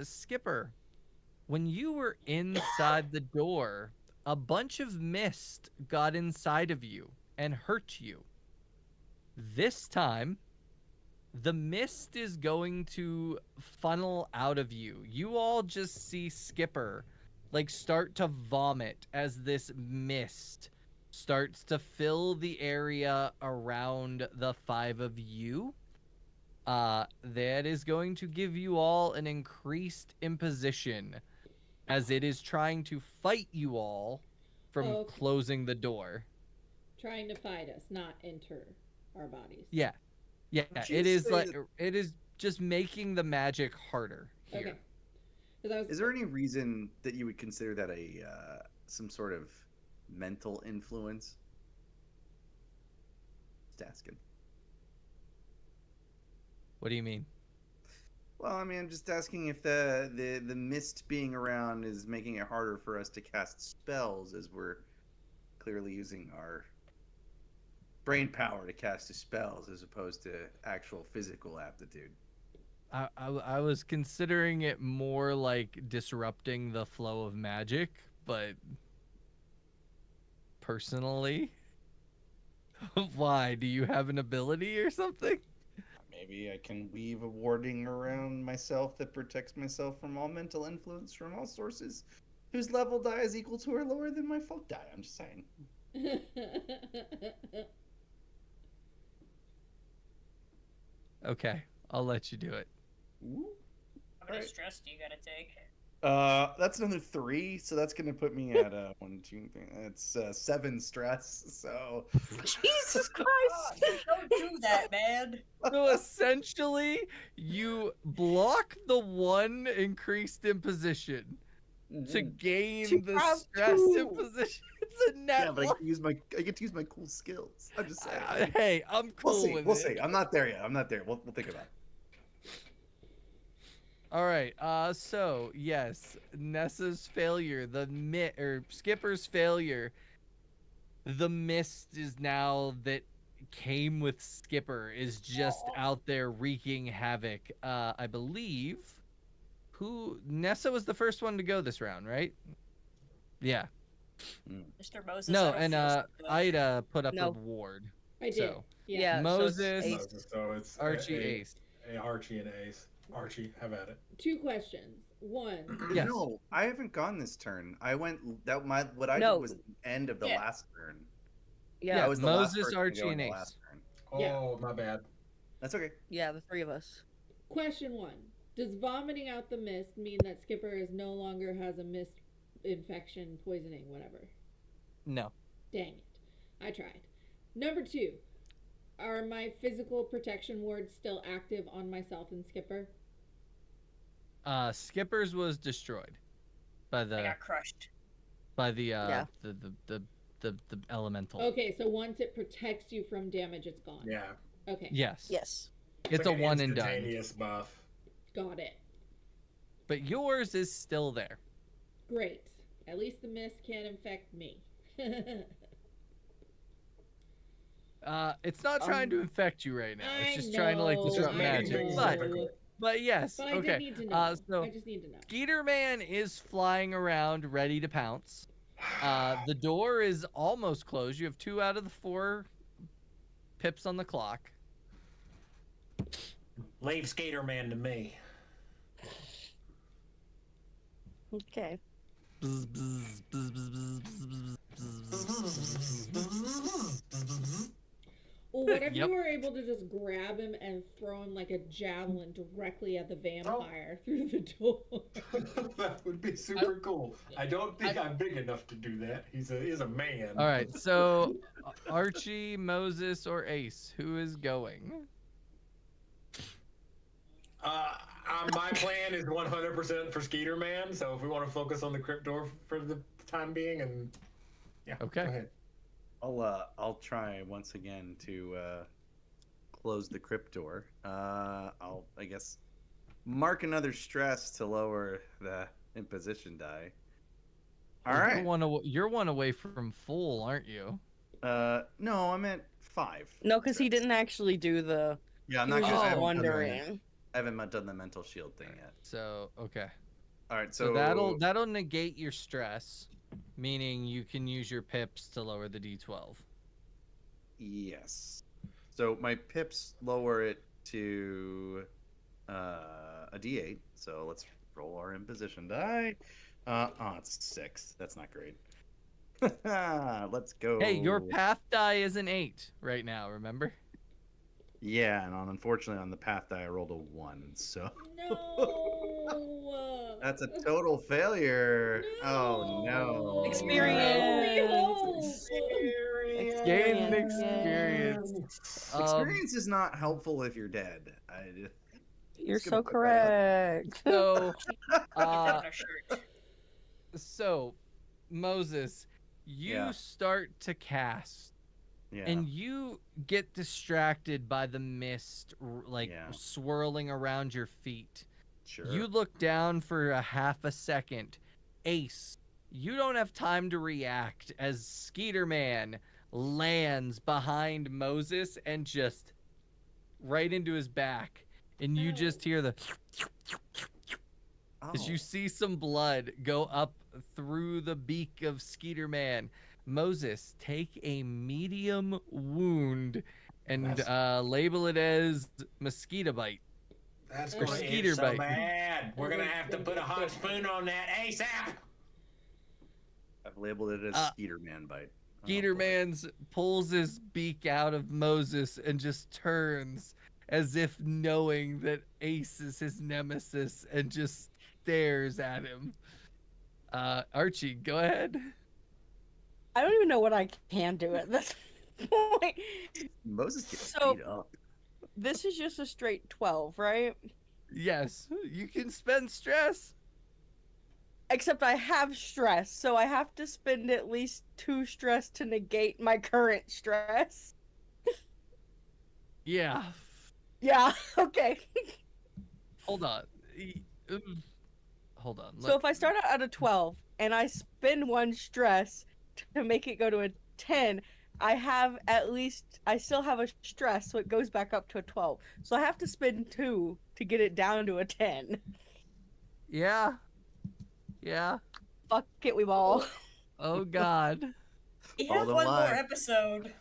Skipper, when you were inside the door, a bunch of mist got inside of you and hurt you. This time, the mist is going to funnel out of you. You all just see Skipper like start to vomit as this mist starts to fill the area around the 5 of you. That is going to give you all an increased imposition as it is trying to fight you all from Okay. closing the door. Trying to fight us, not enter our bodies. Yeah. Yeah, Would you it is say like that- it is just making the magic harder here. Okay. 'Cause I was, Is there any reason that you would consider that a some sort of mental influence? Just asking. What do you mean? Well, I mean, I'm just asking if the mist being around is making it harder for us to cast spells, as we're clearly using our brain power to cast the spells as opposed to actual physical aptitude. I was considering it more like disrupting the flow of magic, but personally, why? Do you have an ability or something? Maybe I can weave a warding around myself that protects myself from all mental influence from all sources whose level die is equal to or lower than my folk die. I'm just saying. Okay, I'll let you do it. Ooh. How many Alright. stress do you gotta take? That's another 3, so that's gonna put me at 1, 2, 3. It's 7 stress. So Jesus God, Christ! don't do that, man. So essentially, you block the 1 increased imposition to gain To the have stress 2. imposition. It's a net. yeah, but I get to use my cool skills. I'm just saying. Hey, I'm cool We'll see. with We'll it. see. I'm not there yet. I'm not there. We'll think about it. All right. So yes, Nessa's failure, Skipper's failure. the mist is now that came with Skipper is just out there wreaking havoc. I believe Neassa was the first one to go this round, right? Yeah. Mr. Moses. No, I don't and feel so good. Ida put up No. a ward. I did. So Yeah, Moses, so it's So it's Archie, Ace. Archie and Ace. Archie, have at it. 2 questions. 1. Yes. No, I haven't gone this turn. I went what I No. did was the end of the Yeah. last turn. yeah, I was the last Moses, person to Archie, go in and the Ace. last turn. Yeah. Oh, my bad. That's okay. yeah, the 3 of us. Question 1. Does vomiting out the mist mean that Skipper is no longer has a mist infection, poisoning, whatever? No. Dang it. I tried. Number 2. Are my physical protection wards still active on myself and Skipper? Skipper's was destroyed by I the got crushed. Yeah. the elemental. Okay, so once it protects you from damage, it's gone. Yeah. Okay. Yes. Yes. It's like a an one and done. instantaneous buff. Got it. But yours is still there. Great. At least the mist can't infect me. It's not trying to infect you right now. It's I just trying to like know, disrupt I magic. know. But yes, But I okay. did need to know. So I just need to know. Skeeter Man is flying around, ready to pounce. The door is almost closed. You have 2 out of the 4 pips on the clock. Leave Skater Man to me. Okay. Bzz, bzz, bzz, bzz, bzz, bzz, bzz, bzz. Well, what if Yep. you were able to just grab him and throw him like a javelin directly at the vampire through the door? That would be super cool. I don't think I'm big enough to do that. He's a man. All right, so Archie, Moses, or Ace, who is going? My plan is 100% for Skeeter Man. So if we want to focus on the crypt door for the time being, and yeah, Okay. Go ahead. I'll try once again to close the crypt door. I'll I guess mark another stress to lower the imposition die. All right. You're one away from full, aren't you? No, I'm at 5. No, because he didn't actually do the. Yeah, I'm He not was gonna. just Oh, wondering. I haven't done the mental shield thing yet. So okay. All right, So that'll negate your stress, meaning you can use your pips to lower the d12. Yes. So my pips lower it to a d8. So let's roll our imposition die. It's 6. That's not great. Let's go. Hey, your path die is an 8 right now. Remember? Yeah, and unfortunately on the path die I rolled a 1. So No. that's a total failure. Oh no. Experience. Gain Experience. experience. Experience is not helpful if you're dead. You're Just gonna so put that correct. So, Get that on a shirt. so Moses, you Yeah. start to cast. Yeah. And you get distracted by the mist, Yeah. swirling around your feet. Sure. You look down for a half a second. Ace, you don't have time to react as Skeeter Man lands behind Moses and just right into his back. And you just hear the... Oh. as you see some blood go up through the beak of Skeeter Man. Moses, take a medium wound and label it as mosquito bite. That's Or going to Skeeter itch so bite. bad. We're gonna have to put a hot spoon on that ASAP. I've labeled it as Skeeter Man bite. Oh, Skeeter boy. Man's pulls his beak out of Moses and just turns as if knowing that Ace is his nemesis and just stares at him. Archie, go ahead. I don't even know what I can do at this point. Moses gets So- beat up. This is just a straight 12, right? Yes, you can spend stress. Except I have stress, so I have to spend at least 2 stress to negate my current stress. Yeah. Yeah, okay. Hold on. Hold on. So if I start out at a 12 and I spend 1 stress to make it go to a 10, I still have a stress, so it goes back up to a 12. So I have to spend 2 to get it down to a 10. Yeah. Yeah. Fuck it, we ball. Oh God. We All have don't one more lie. episode.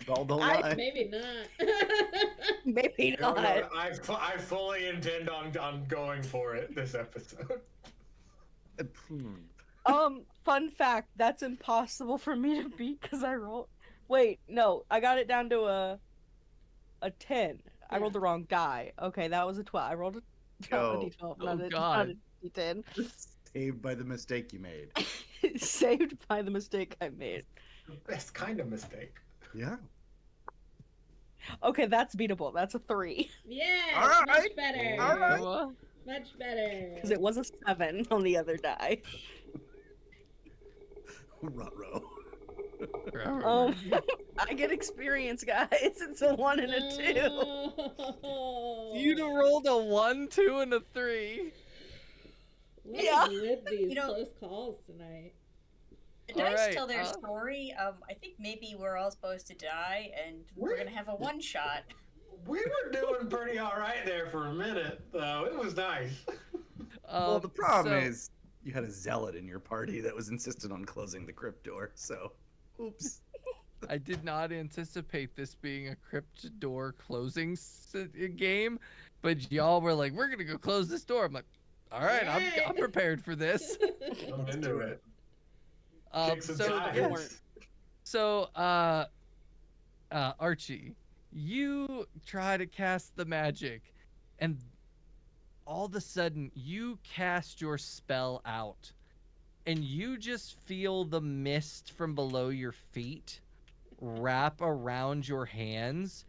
All don't I- lie. Maybe not. Maybe No, not. no, I fully intend on going for it this episode. Fun fact, that's impossible for me to beat because I rolled. Wait, no, I got it down to a 10. I rolled the wrong die. Okay, that was a 12. I rolled a Go. d12, Oh, not a God. d10. Saved by the mistake you made. Saved by the mistake I made. Best kind of mistake. Yeah. Okay, that's beatable. That's a 3. Yeah, All much right. better. All right. Much better. Because it was a 7 on the other die. Ruh-roh. I get experience, guys. It's a 1 and a 2. No. You'd have rolled a 1, 2, and a 3. Let's Yeah. live these You know- close calls tonight. The All dice right, tell their story. I think maybe we're all supposed to die, and we're What? gonna have a one-shot. We were doing pretty all right there for a minute, though. It was nice. Well, the problem so- is you had a zealot in your party that was insistent on closing the crypt door. So, oops. I did not anticipate this being a crypt door closing game, but y'all were like, "We're gonna go close this door." I'm like, "All right, Yay. I'm prepared for this." I'm into it. Kick some So tires. So, Archie, you try to cast the magic, and all of a sudden, you cast your spell out, and you just feel the mist from below your feet wrap around your hands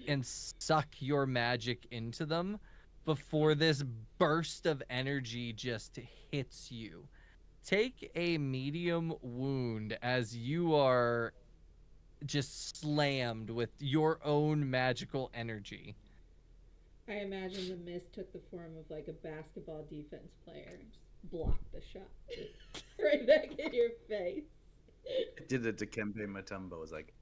and suck your magic into them before this burst of energy just hits you. Take a medium wound as you are just slammed with your own magical energy. I imagine the mist took the form of like a basketball defense player and just blocked the shot right back in your face. It did it to Kempe Matumbo. It was like,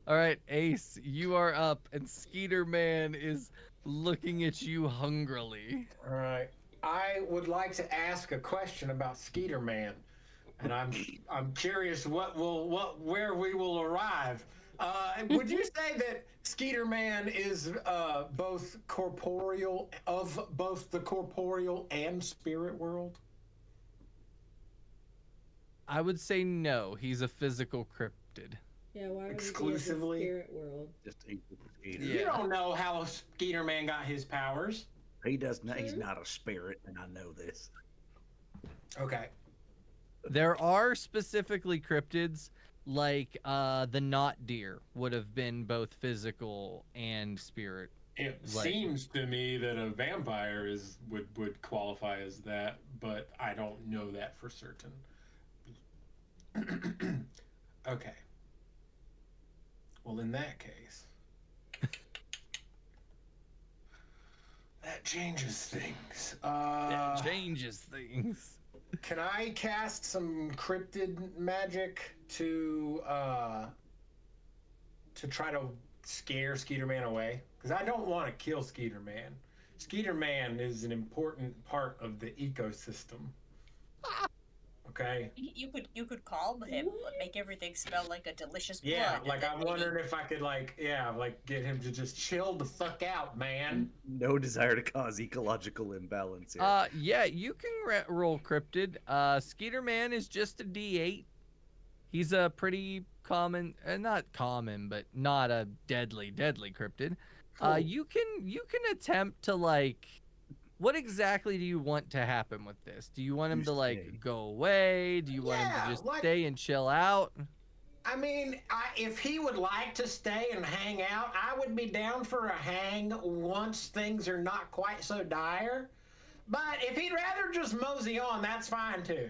All right, Ace, you are up, and Skeeter Man is looking at you hungrily. All right. I would like to ask a question about Skeeter Man, and I'm curious where we will arrive. Would you say that Skeeter Man is both the corporeal and spirit world? I would say no. He's a physical cryptid. Yeah, why would Exclusively? he be of the spirit world? just Yeah. You don't know how Skeeter Man got his powers. he does not. He's True. not a spirit, and I know this. Okay. There are specifically cryptids, like the knot deer would have been both physical and spirit. It Right. seems to me that a vampire would qualify as that, but I don't know that for certain. Okay. Well, in that case, that changes things. That changes things. Can I cast some cryptid magic to try to scare Skeeter Man away? Because I don't want to kill Skeeter Man. Skeeter Man is an important part of the ecosystem. Okay. You could calm him, but make everything smell like a delicious Yeah, blood. like and then I'm maybe- wondering if I could get him to just chill the fuck out, man. No desire to cause ecological imbalance here. Yeah, you can roll cryptid. Skeeter Man is just a D8. He's a pretty common, not common, but not a deadly cryptid. Cool. You can attempt to like. What exactly do you want to happen with this? Do you want him You to like stay. go away? Do you want him Yeah, to just like- stay and chill out? I mean, if he would like to stay and hang out, I would be down for a hang once things are not quite so dire. But if he'd rather just mosey on, that's fine too.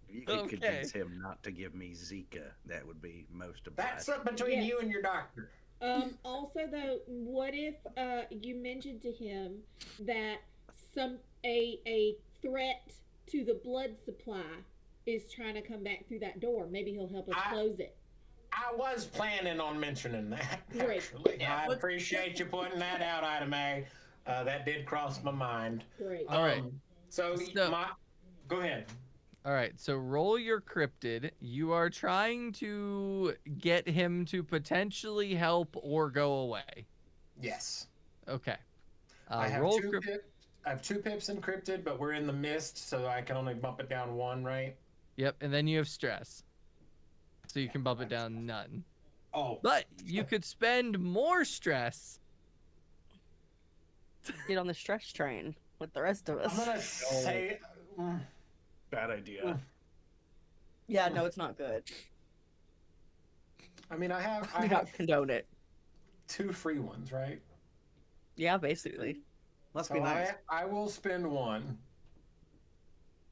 If you could okay. convince him not to give me Zika, that would be most obliged. That's up between Yeah. you and your doctor. Also, though, what if you mentioned to him that a threat to the blood supply is trying to come back through that door. Maybe he'll help us I- close it. I was planning on mentioning that, Great. actually. Yeah, I appreciate you pointing that out, Ida May. That did cross my mind. Great. All right. So, So- go ahead. All right, so roll your cryptid. You are trying to get him to potentially help or go away. Yes. Okay. I have roll two crypt- pips. I have 2 pips encrypted, but we're in the mist, so I can only bump it down 1, right? Yep, and then you have stress. So you can bump it down none. Oh, But you could spend more stress. Get on the stress train with the rest of I'm us. gonna say. Bad idea. Yeah, no, it's not good. I mean, I I have don't condone it. 2 free ones, right? Yeah, basically. Must So be nice. I will spend 1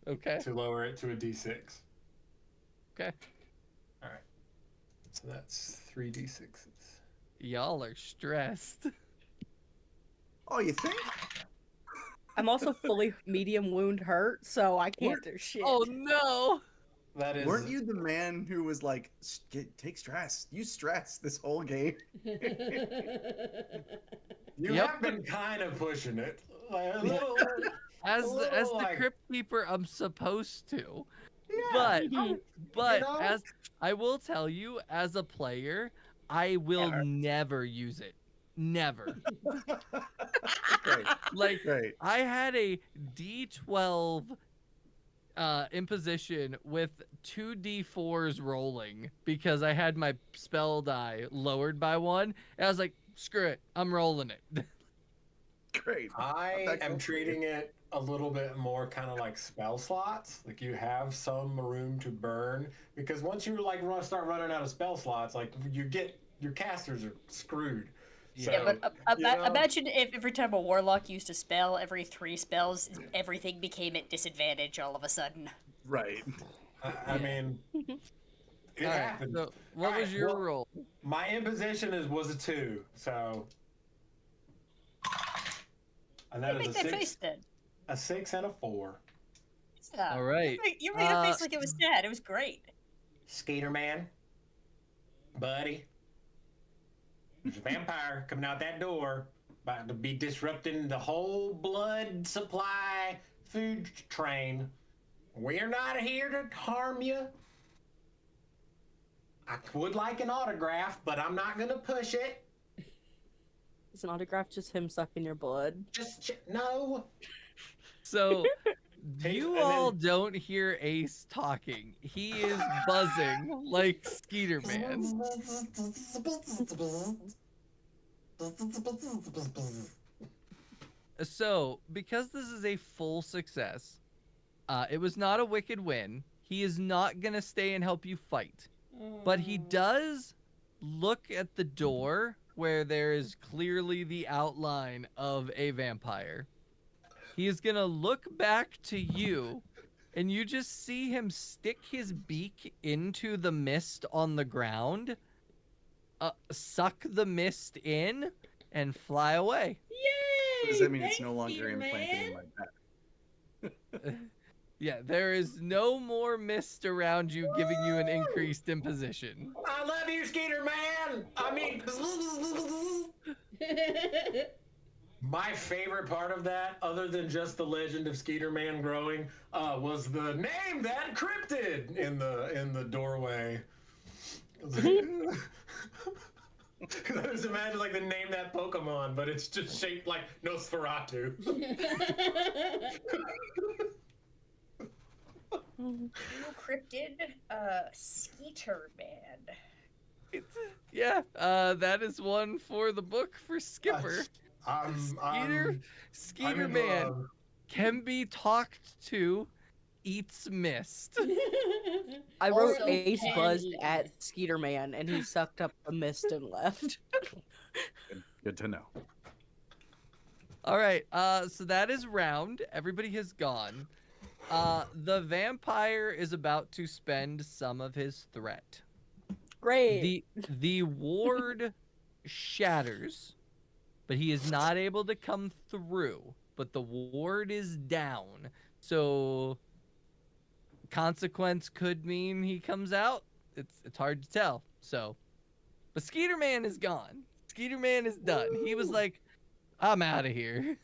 Okay. to lower it to a D6. Okay. All right. So that's 3 D6s. Y'all are stressed. Oh, you think? I'm also fully medium wound hurt, so I can't do shit. Oh no! That is. Weren't you the man who was like, take stress? Use stress this whole game. You Yep. have been kind of pushing it. Like, a little, As a the as little, the like- crypt keeper, I'm supposed to. yeah. But know? as I will tell you, as a player, I will Never. never use it. Never. Great. Like Great. I had a D12 imposition with 2 D4s rolling because I had my spell die lowered by 1. And I was like, screw it, I'm rolling it. Great. I That am goes for you. treating it a little bit more kind of like spell slots. Like you have some room to burn because once you like start running out of spell slots, like your casters are screwed. Yeah, Yeah, but you know? imagine if every time a warlock used a spell, every 3 spells, everything became at disadvantage all of a sudden. Right. I mean, it All right, happened. so what All was right, your well- roll? My imposition was a 2, so. And that Make is that face then. a 6 and a 4. Yeah. All right. You made a face like it was sad. It was great. Skeeter man, buddy. There's a vampire coming out that door, about to be disrupting the whole blood supply food train. We're not here to harm you. I would like an autograph, but I'm not gonna push it. Is an autograph just him sucking your blood? No. So Take- you and then- all don't hear Ace talking. He is buzzing like Skeeter Man. So, because this is a full success, it was not a wicked win. He is not going to stay and help you fight. But he Oh. does look at the door where there is clearly the outline of a vampire. He is going to look back to you, and you just see him stick his beak into the mist on the ground, suck the mist in, and fly away. Yay! Does that mean it's Thanks, no longer Skeeter implanted in Man. my back? Yeah, there is no more mist around you giving you an increased imposition. I love you, Skeeter Man. I mean, my favorite part of that, other than just the legend of Skeeter Man growing, was the name that cryptid in the doorway. Because I just imagine like the name that Pokemon, but it's just shaped like Nosferatu. New cryptid, Skeeter Man. Yeah, that is one for the book for Skipper. Skeeter Man can be talked to, eats mist. I wrote Also Ace buzzed Penny. at Skeeter Man, and he sucked up the mist and left. Good to know. All right, so that is round. Everybody has gone. The vampire is about to spend some of his threat. Great. The ward shatters, but he is not able to come through. But the ward is down. So consequence could mean he comes out. It's hard to tell. So, but Skeeter Man is gone. Skeeter Man is done. He was like, I'm out of here.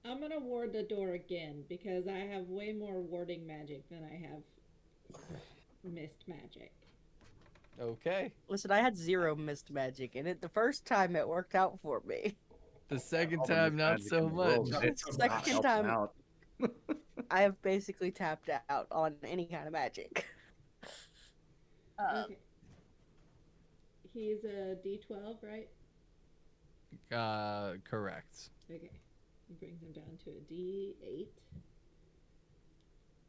I'm gonna ward the door again because I have way more warding magic than I have mist magic. Okay. Listen, I had 0 mist magic, and the first time it worked out for me. The second All the time, not magic so in the world, much. it's not Second helping time. out. I have basically tapped out on any kind of magic. Okay. He's a D12, right? Correct. Okay. He brings him down to a D8.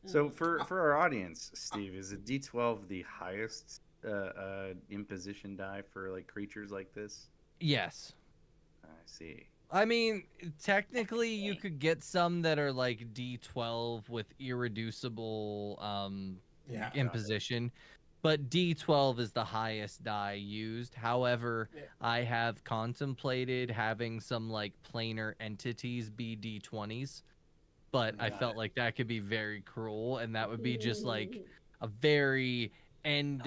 So Um, for our audience, Steve, is a D12 the highest imposition die for like creatures like this? Yes. I see. I mean, technically, you could get some that are like D12 with irreducible Yeah. imposition, but D12 is the highest die used. However, Yeah. I have contemplated having some like planar entities be D20s, but I Got felt it. like that could be very cruel, and that would be just like a very end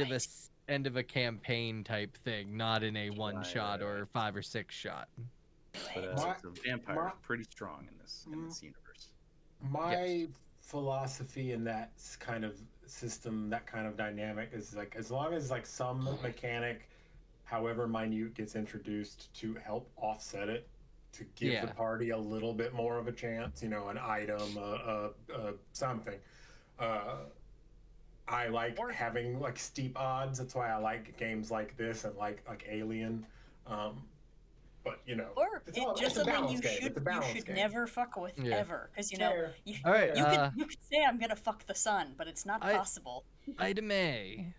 of a campaign type thing, not in a one shot right. or 5 or 6 shot. But My- so vampire my- is pretty strong in this universe. My philosophy in that kind of system, that kind of dynamic, is like as long as like some mechanic, however minute, gets introduced to help offset it, to give the Yeah. party a little bit more of a chance, you know, an item, something. I like having like steep odds. That's why I like games like this and like Alien. But you know, Or it's it's all- just it's a something balance you game. should It's a balance game. never fuck with Yeah. ever, because you know Fair. you All right, you could say I'm gonna fuck the sun, but it's not I- possible. Item A.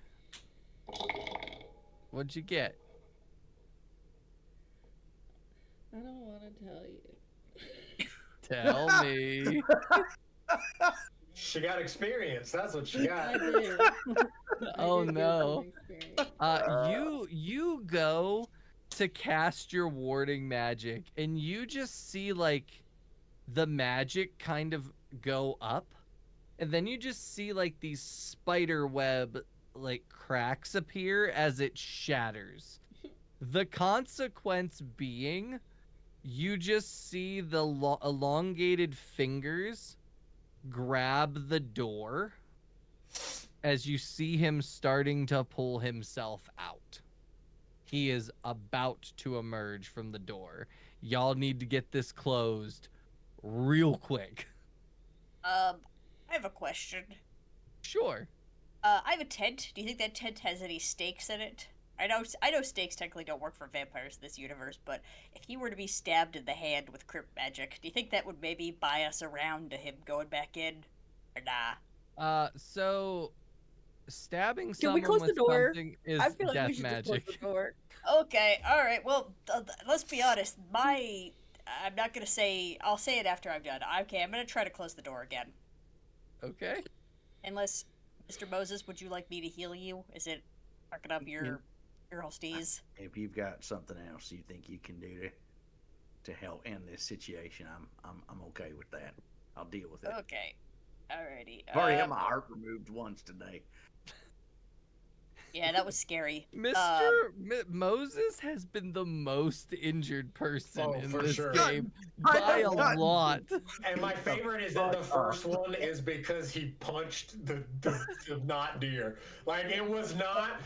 What'd you get? I don't want to tell you. Tell me. She got experience. That's what she I got. did. Oh I did get no. some experience. You go to cast your warding magic, and you just see like the magic kind of go up, and then you just see like these spider web like cracks appear as it shatters. The consequence being, you just see the elongated fingers grab the door as you see him starting to pull himself out. He is about to emerge from the door. Y'all need to get this closed real quick. I have a question. Sure. I have a tent. Do you think that tent has any stakes in it? I know stakes technically don't work for vampires in this universe, but if he were to be stabbed in the hand with crypt magic, do you think that would maybe buy us around to him going back in? Or nah? So stabbing Can we someone close the with door? something is I feel like death we should magic. just close the door. Okay, alright, well, let's be honest. I'm not gonna say, I'll say it after I'm done. Okay, I'm gonna try to close the door again. Okay. Unless, Mr. Moses, would you like me to heal you? Is it fucking up your hosties? If you've got something else you think you can do to help end this situation, I'm okay with that. I'll deal with it. Okay. Alrighty. I've already had my heart removed once today. Yeah, that was scary. Mr. Moses has been the most injured person Oh, in for this sure. game by a lot. And my favorite is that the first one is because he punched the not deer. Like it was not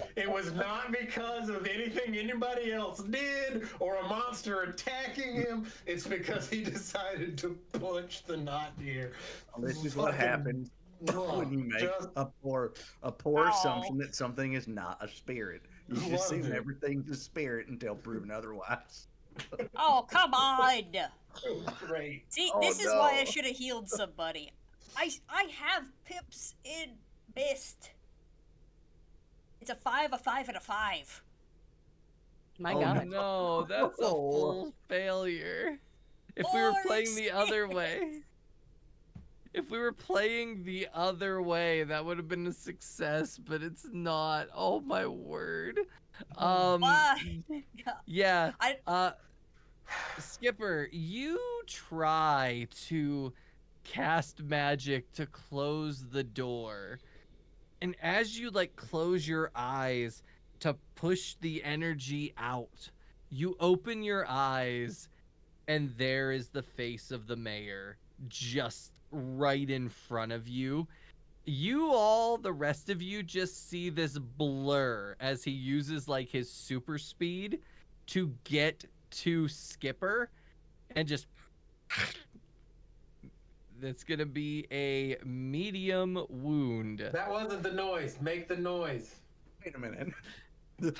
because of anything anybody else did or a monster attacking him. It's because he decided to punch the not deer. This is what Fucking happens when you make just a poor Ow. assumption that something is not a spirit. You just Loved assume it. everything's a spirit until proven otherwise. Oh, come on! It was great. See, Oh, this is why I no. should have healed somebody. I have pips in mist. It's a 5, a 5, and a 5. My Oh, God. No, that's a Oh. full failure. If we were playing the other way. If we were playing the other way, that would have been a success, but it's not. Oh my word. Why? Yeah. I- Skipper, you try to cast magic to close the door, And as you like close your eyes to push the energy out, you open your eyes and there is the face of the mayor just right in front of you. You all, the rest of you, just see this blur as he uses like his super speed to get to Skipper and just that's gonna be a medium wound. That wasn't the noise. Make the noise. Wait a minute. The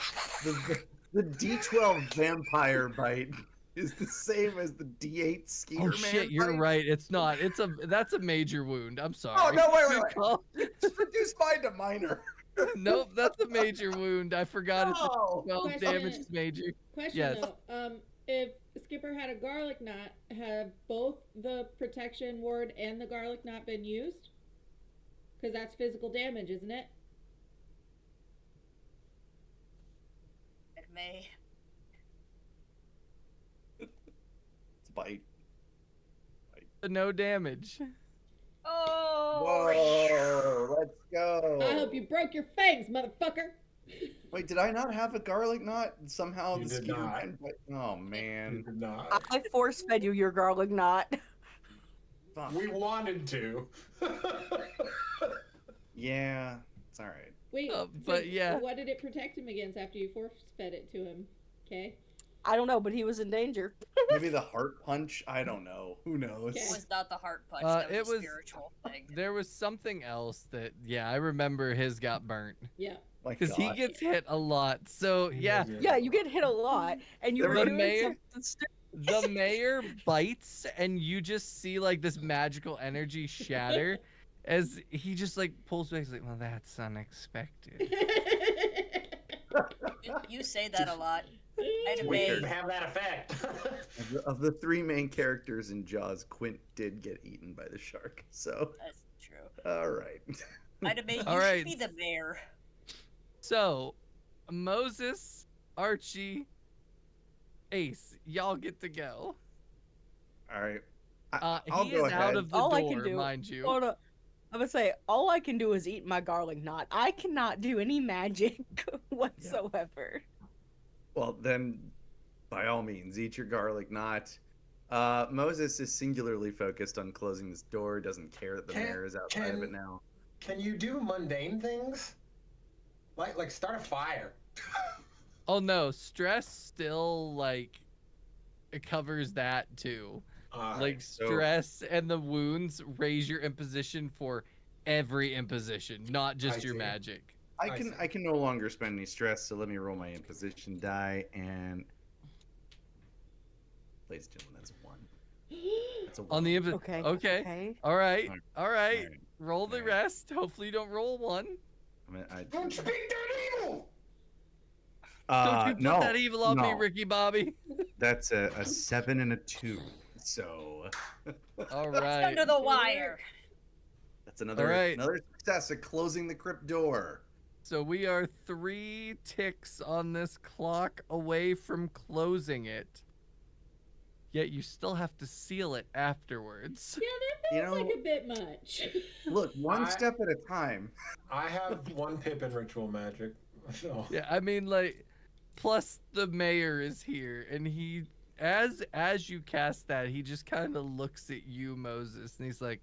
D12 vampire bite is the same as the D8 Skeeter Oh Man shit, you're bite? right. It's not. That's a major wound. I'm sorry. Oh, no, wait. Good call. Just reduce mine to minor. Nope, that's a major wound. I forgot it's No. a 12 Question. damage is major. Question Yes. though, if Skipper had a garlic knot, have both the protection ward and the garlic knot been used? Because that's physical damage, isn't it? It may. It's bite. No damage. Oh. Whoa, let's go. I hope you broke your fangs, motherfucker. Wait, did I not have a garlic knot? Somehow You the did Skeeter not. Man bite. Oh, You man. did not. I force fed you your garlic knot. Fuck. We wanted to. Yeah, it's alright. Wait, but yeah. what did it protect him against after you force fed it to him? Okay. I don't know, but he was in danger. Maybe the heart punch? I don't know. Who knows? Okay. It was not the heart punch. It That was a was- spiritual thing. There was something else that, yeah, I remember his got burnt. Yeah. My Because he God. gets hit a lot. So, yeah, Yeah, you get hit a lot, and you The were doing mayor- something stupid. the mayor bites, and you just see, like, this magical energy shatter as he just, like, pulls back. He's like, well, that's unexpected. You say that a lot. I'd We May. didn't have that effect. Of the three main characters in Jaws, Quint did get eaten by the shark. So, That's true. alright. Ida May, you All right. should be the mayor. So, Moses, Archie, Ace, y'all get to go. Alright. I'll He go is ahead. out of the All I door, can do- mind you. Hold up. I'm gonna say all I can do is eat my garlic knot. I cannot do any magic whatsoever. Well, then, by all means, eat your garlic knot. Moses is singularly focused on closing this door, doesn't care that the mayor is outside of it now. Can you do mundane things? Like start a fire. Oh no, stress still like it covers that too. Like so- stress and the wounds raise your imposition for every imposition, not just I your see. magic. I I can see. I can no longer spend any stress, so let me roll my imposition die, and ladies and gentlemen, that's a 1. That's a 1. On the Okay. okay. All right. All right. Alright. Roll the Alright. rest. Hopefully you don't roll a 1. Don't speak that evil. Don't you put no, that evil on me, no. Ricky Bobby. That's a 7 and a 2. So All It's right. under the wire. that's another Alright. another success at closing the crypt door. So we are 3 ticks on this clock away from closing it. Yet you still have to seal it afterwards. Yeah, that You feels know- like a bit much. Look, one I- step at a time. I have 1 pip in ritual magic. So. Yeah, I mean, like, plus the mayor is here, and he, as you cast that, he just kind of looks at you, Moses, and he's like,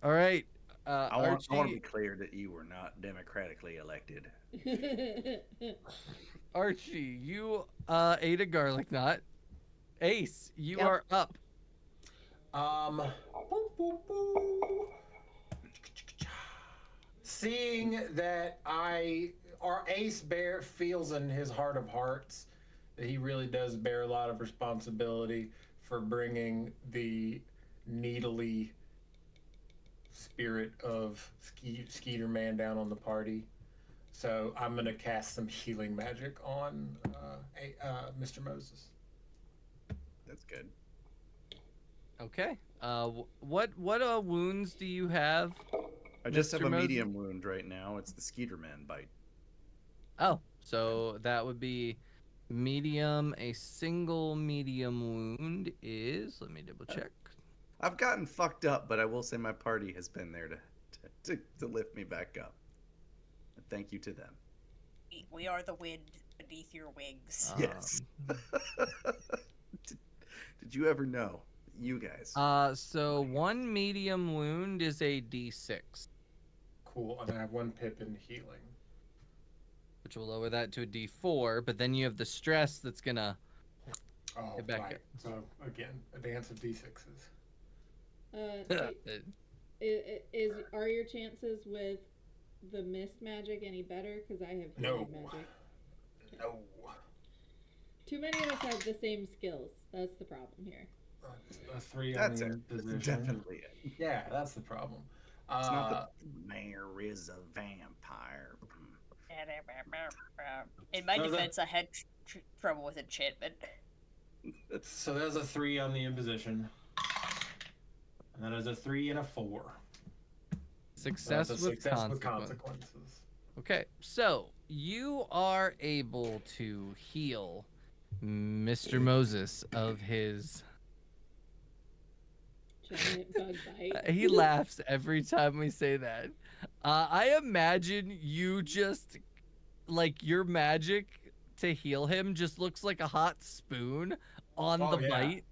all right, I want to be Archie, clear that you were not democratically elected. Archie, you ate a garlic knot. Ace, you Yep. are up. Seeing that our Ace Bear feels in his heart of hearts that he really does bear a lot of responsibility for bringing the needly spirit of Skeeter Man down on the party. So I'm gonna cast some healing magic on Mr. Moses. That's good. Okay. What wounds do you have? I just have Mr. a Moses? medium wound right now. It's the Skeeter Man bite. Oh, so that would be medium. A single medium wound is. Let me double check. I've gotten fucked up, but I will say my party has been there to to lift me back up. Thank you to them. We are the wind beneath your wings. Yes. Did you ever know? You guys. So one medium wound is a D6, Cool. And I have 1 pip in healing. which will lower that to a D4. But then you have the stress that's gonna. Oh, Get back right. up. So again, a dance of d6s. Are your chances with the mist magic any better? Because I have No. healing magic. No. Too many of us have the same skills. That's the problem here. A 3 on That's the it. That's imposition. definitely it. Yeah, that's the problem. It's not the mayor is a vampire. In my So the- defense, I had trouble with enchantment. So there's a 3 on the imposition. And then there's a 3 and a 4. Success, That's a with, success with consequence. consequences. Okay, so you are able to heal Mr. Moses of his. Giant bug bite. He laughs every time we say that. I imagine you just, like, your magic to heal him just looks like a hot spoon on Oh, the yeah. bite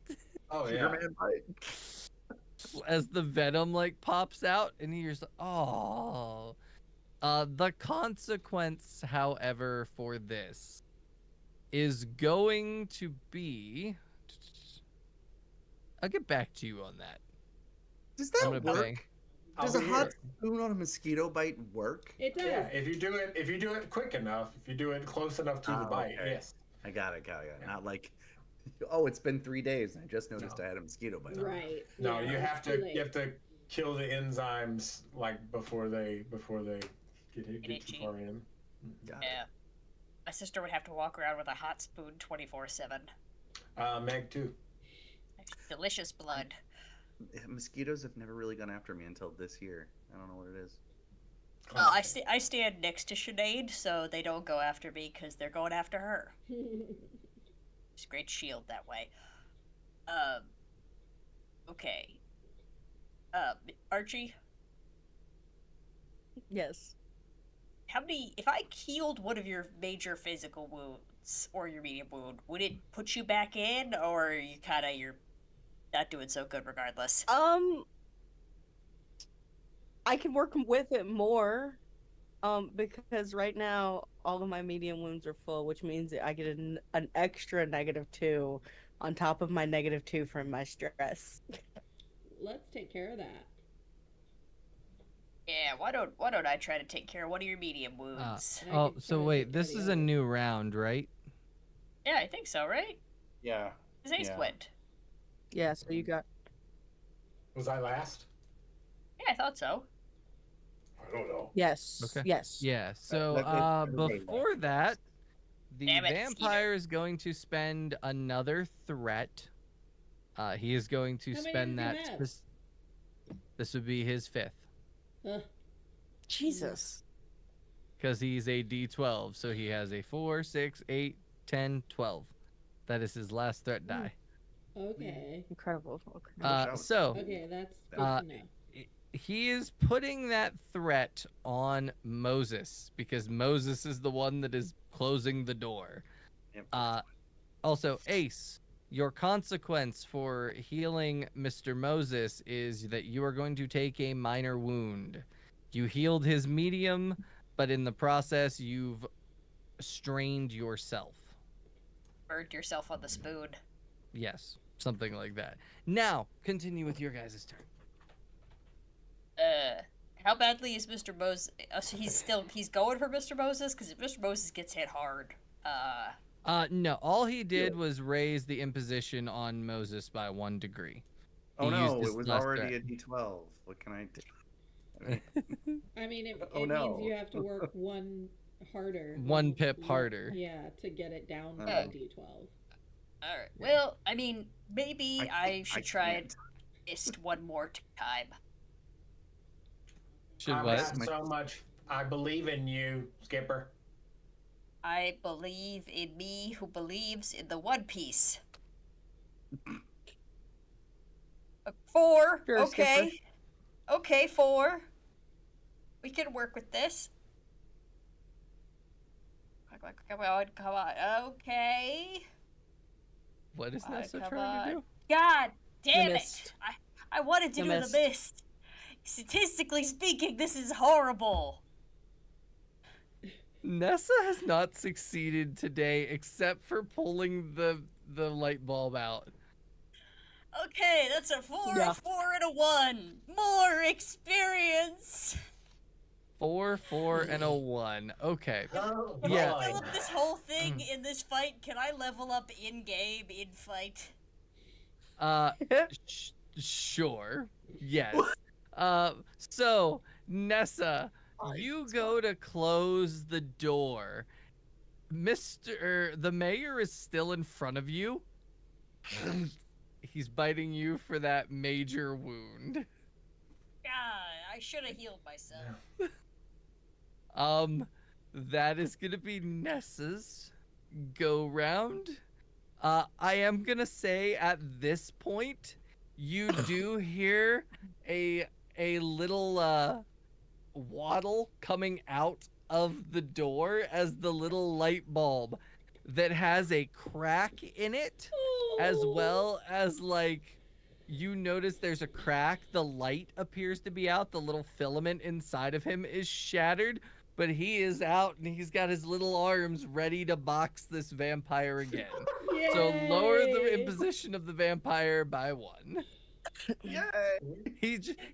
Oh, yeah. Superman bite. as the venom, like, pops out, and he hears, oh. The consequence, however, for this is going to be. I'll get back to you on that. Does I'm that gonna work? bang. Does I'll a be hot here. spoon on a mosquito bite work? It does. Yeah, if you do it quick enough, if you do it close enough to the Oh, bite, okay. yes. I got it. Yeah. Not like, oh, it's been 3 days and I just noticed No. I had a mosquito bite. on. Right. No, yeah, you it's have too to late. kill the enzymes like before they get too itchy. far in. Got Yeah. My sister would have to walk around with a hot spoon 24/7. Meg too. Delicious blood. Mosquitoes have never really gone after me until this year. I don't know what it is. Well, I stand next to Sinead, so they don't go after me because they're going after her. It's a great shield that way. Okay. Archie, Yes. how many? If I healed one of your major physical wounds or your medium wound, would it put you back in, or you're not doing so good regardless? I can work with it more, because right now all of my medium wounds are full, which means that I get an extra -2 on top of my -2 from my stress. Let's take care of that. Yeah. Why don't I try to take care of one of your medium wounds? And I Oh, could so try to wait, take care this of the is a other. new round, right? Yeah, I think so. Right? Yeah. It's Ace Yeah. Wind. Yeah, so you got Was I last? Yeah, I thought so. I don't know. yes, Okay. yes. Yeah, so Let everybody before that, the Damn it, vampire is going to spend another threat. He is going to How many spend does that. he have? This would be his 5th, Ugh. Jesus. because he's a D12, so he has a 4, 6, 8, 10, 12. That is his last threat die. Okay. Incredible. Okay. So Okay, that's good Uh, to know. he is putting that threat on Moses because Moses is the one that is closing the door. Yep. Also, Ace, your consequence for healing Mr. Moses is that you are going to take a minor wound. You healed his medium, but in the process, you've strained yourself. Burned yourself on the spoon. Yes, something like that. Now, continue with your guys' turn. How badly is Mr. Moses? So he's going for Mr. Moses, because if Mr. Moses gets hit hard, No, all he did was raise the imposition on Moses by 1 degree. Oh He used no, his it was last already threat. a D12. What can I do? I mean, it Oh, means no. you have to work one harder. 1 pip harder. Yeah, to get it down to Oh. D12. alright. Well, I mean, maybe I should try can't. and mist one more time. Should I've what? got so much. I believe in you, Skipper. I believe in me who believes in the One Piece. 4. Sure, Okay. Okay, 4. We can work with this. Come on. Okay. What is Come on, Neassa come trying to on. do? God damn it! mist. I wanted to The do the mist. mist. Statistically speaking, this is horrible. Neassa has not succeeded today except for pulling the light bulb out. Okay, that's a 4, Yeah. a 4, and a 1. More experience. 4, 4, and a 1. Okay. Oh, If Yeah. I level up this whole thing in this fight, can I level up in-game, in-fight? Sure. Yes. So, Neassa, you go to close the door. The mayor is still in front of you. He's biting you for that major wound. God, I should have healed myself. That is gonna be Nessa's go round. I am gonna say at this point, you do hear a little waddle coming out of the door as the little light bulb that has a crack in it, as well as like you notice there's a crack. The light appears to be out. The little filament inside of him is shattered, but he is out and he's got his little arms ready to box this vampire again. So lower the Yay. imposition of the vampire by 1. Yay!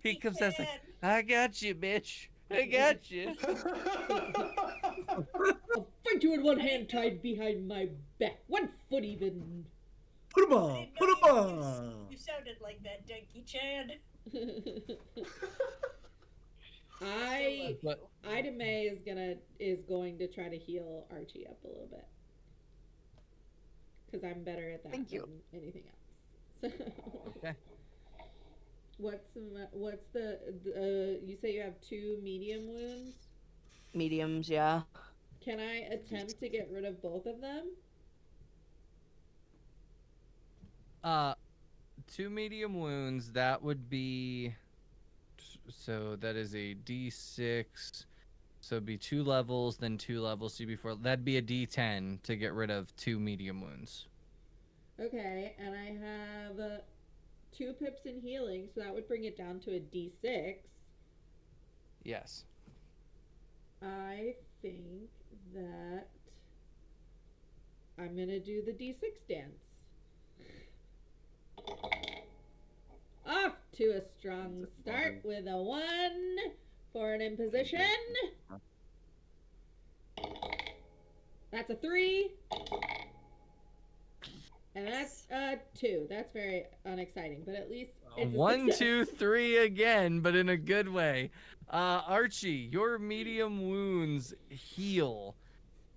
He comes out like, I got you, bitch. I got you. I'll fight you with one hand tied behind my back. 1 foot even. Put 'em on! Put 'em on! You sounded like that, Donkey Chan. But Ida May is going to try to heal Archie up a little bit. Because I'm better at that Thank you. than anything else. So okay. what's the you say you have 2 medium wounds? Mediums, yeah. Can I attempt to get rid of both of them? 2 medium wounds, that would be, so that is a D6, so it'd be 2 levels, then 2 levels, so before that'd be a D10 to get rid of 2 medium wounds. Okay, and I have 2 pips in healing, so that would bring it down to a D6. Yes. I think that I'm gonna do the D6 dance. Off to a strong start with a 1 for an imposition. That's a 3. And that's 2. That's very unexciting, but at least it's a 1, success. 2, 3 again, but in a good way. Archie, your medium wounds heal,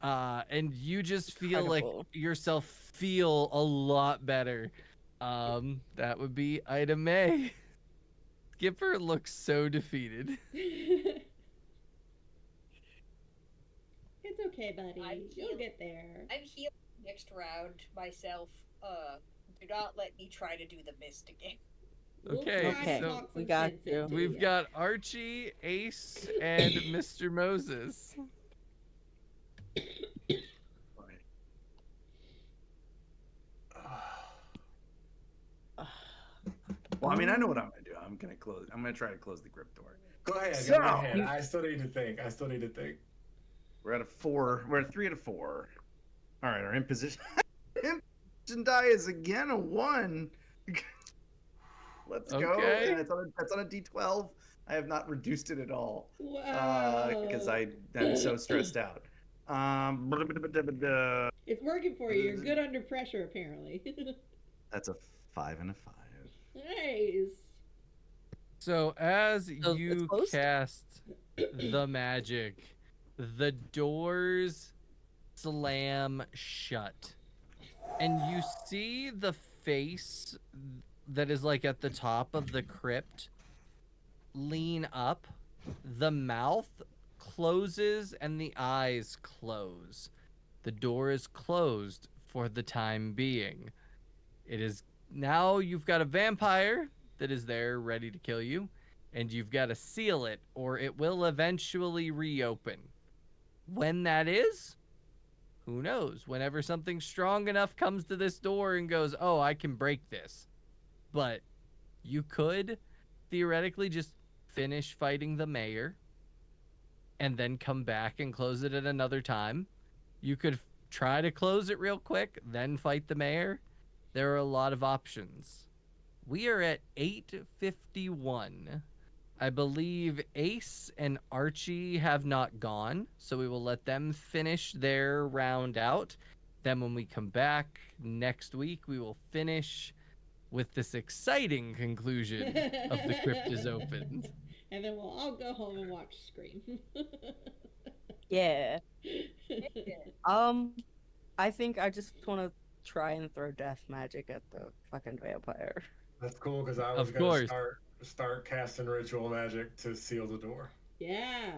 and you just feel Incredible. like yourself feel a lot better. That would be Ida May. Skipper looks so defeated. It's okay, buddy. I'm You'll healed. get there. I'm healing next round myself. Do not let me try to do the mist again. We'll Okay, try to so talk we some got sense you. into we've ya. got Archie, Ace, and Mr. Moses. Well, I mean, I know what I'm gonna do. I'm gonna try to close the crypt door. Go ahead. So- Go ahead. I still need to think. We're at a 4. We're at 3 out of 4. All right, our imposition. Imposition die is again a 1. Let's go. Okay. And that's on a D12. I have not reduced it at all Wow. because I am so stressed out. It's working for you. You're good under pressure, apparently. That's a 5 and a 5. Nice. So as So it's you closed? cast the magic, the doors slam shut. And you see the face that is like at the top of the crypt lean up. The mouth closes and the eyes close. The door is closed for the time being. It is now you've got a vampire that is there ready to kill you, and you've got to seal it or it will eventually reopen. When that is, who knows? Whenever something strong enough comes to this door and goes, oh, I can break this. But you could theoretically just finish fighting the mayor and then come back and close it at another time. You could try to close it real quick, then fight the mayor. There are a lot of options. We are at 8:51. I believe Ace and Archie have not gone, so we will let them finish their round out. Then when we come back next week, we will finish with this exciting conclusion of The Crypt is Open. And then we'll all go home and watch Scream. Yeah. I think I just want to try and throw death magic at the fucking vampire. That's cool because I was Of going course. to start casting ritual magic to seal the door. Yeah.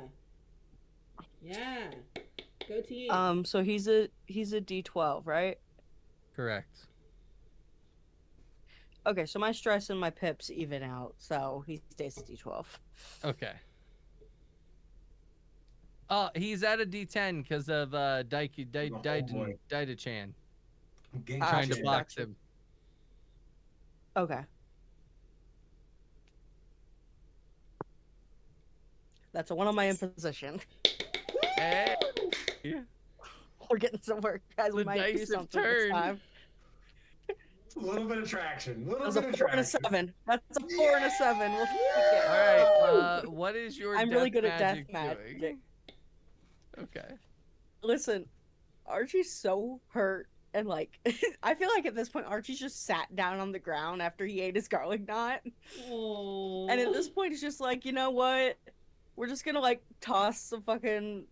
Yeah. Go team. So he's a D12, right? Correct. Okay, so my stress and my pips even out, so he stays a D12. Okay. He's at a D10 because of boy. Daida-chan Game trying to Gotcha. box him. Okay. That's a 1 on my imposition. Hey. We're getting somewhere, guys. We The might do dice have something this turned. time. A little bit of traction. A little That's a bit of 4 and a traction. 7. That's a 4 and a 7. We'll take it. All right. What is your I'm death really good at death magic magic. doing? Okay. Listen, Archie's so hurt, and like, I feel like at this point Archie's just sat down on the ground after he ate his garlic knot, Aww. and at this point he's just like, you know what? We're just gonna like toss some fucking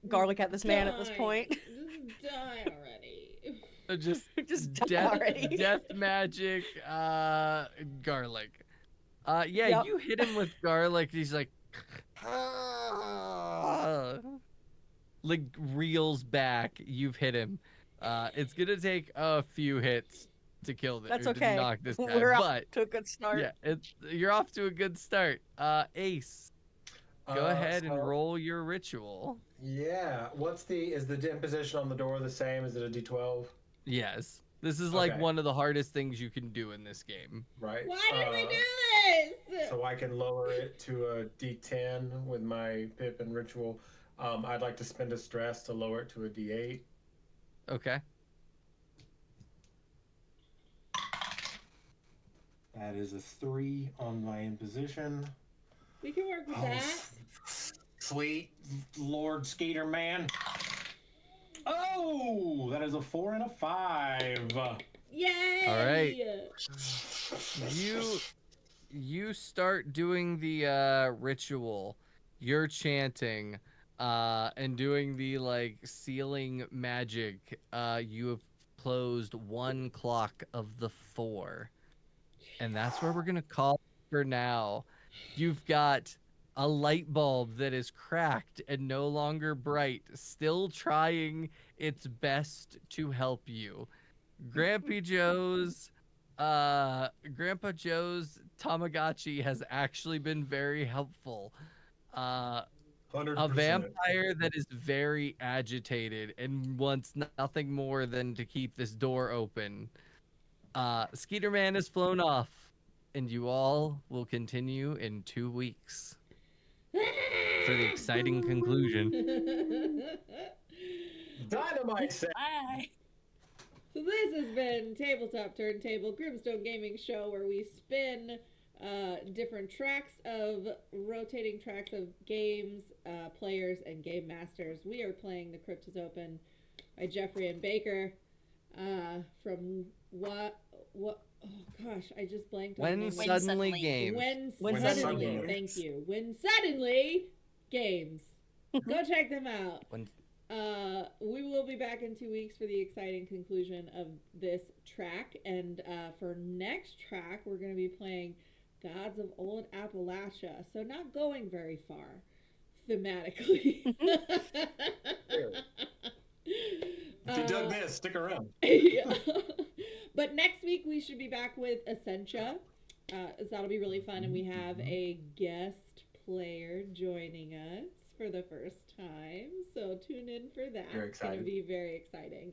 garlic at this man at this Die. point. Just die already. So Just die death, already. death magic, garlic. Yeah, Yep. you hit him with garlic. He's like, like reels back. You've hit him. It's gonna take a few hits to kill this. That's To okay. knock this guy. We're off But to a good start. yeah, you're off to a good start. Ace, go ahead and So- roll your ritual. Yeah. Is the imposition on the door the same? Is it a D12? Yes, this is like Okay. one of the hardest things you can do in this game. Right. Why did we do this? So I can lower it to a D10 with my pip and ritual. I'd like to spend a stress to lower it to a D8. Okay. That is a 3 on my imposition. We can work with Oh, that. sweet Lord Skeeter Man. Oh, that is a 4 and a 5. Yay! All right. You start doing the ritual. You're chanting and doing the like sealing magic. You have closed 1 clock of the 4. And that's where we're gonna call it for now. You've got a light bulb that is cracked and no longer bright, still trying its best to help you. Grandpa Joe's Tamagotchi has actually been very helpful. 100%. A vampire that is very agitated and wants nothing more than to keep this door open. Skeeter Man has flown off, and you all will continue in 2 weeks for the exciting conclusion. Dynamite set. Bye. So this has been Tabletop Turntable, Grimstone Gaming Show, where we spin different rotating tracks of games, players, and game masters. We are playing The Crypt is Open by Jeffrey and Baker from what? Oh gosh, I just blanked on the When name. suddenly Suddenly. games. When When suddenly, Suddenly. thank you. When suddenly games. Go check them out. When We will be back in 2 weeks for the exciting conclusion of this track. And for next track, we're going to be playing Gods of Old Appalachia. So not going very far thematically. If you dug this, stick around. Yeah. But next week we should be back with Essentia, So that'll be really fun, and we have a guest player joining us for the first time. So tune in for that. Very It's going to excited. be very exciting.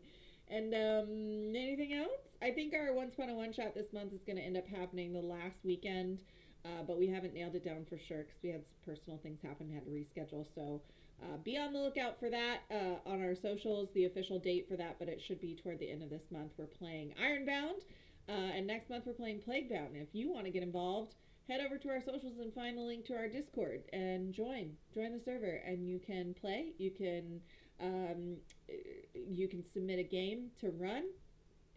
And anything else? I think our Once Upon a One Shot this month is going to end up happening the last weekend, but we haven't nailed it down for sure because we had some personal things happen, had to reschedule. So be on the lookout for that on our socials, the official date for that, but it should be toward the end of this month. We're playing Ironbound, and next month we're playing Plaguebound. And if you want to get involved, head over to our socials and find the link to our Discord and join the server, and you can play. You can submit a game to run,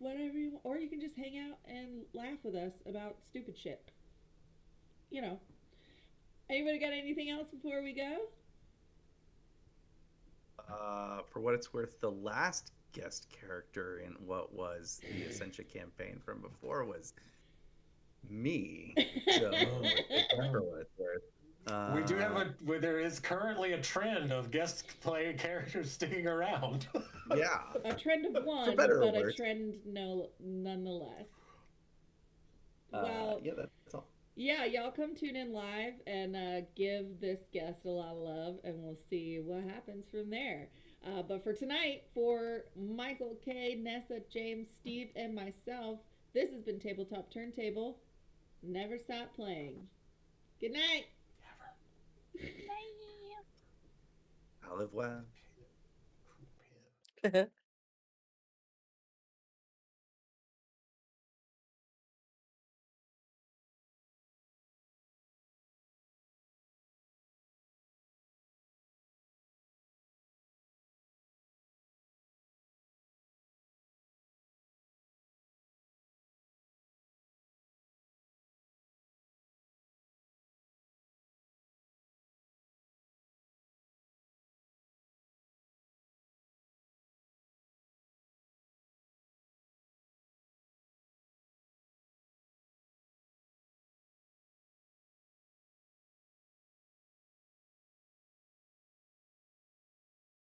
whatever you want, or you can just hang out and laugh with us about stupid shit. You know. Anybody got anything else before we go? For what it's worth, the last guest character in what was the Essentia campaign from before was me. So, for what it's worth. We do have there is currently a trend of guest play characters sticking around. Yeah. A trend of one, better or but a worse. trend nonetheless. Well, Yeah, that's all. yeah, y'all come tune in live and give this guest a lot of love, and we'll see what happens from there. But for tonight, for Michael, K, Neassa, James, Steve, and myself, this has been Tabletop Turntable. Never stop playing. Good night. Au revoir. Never.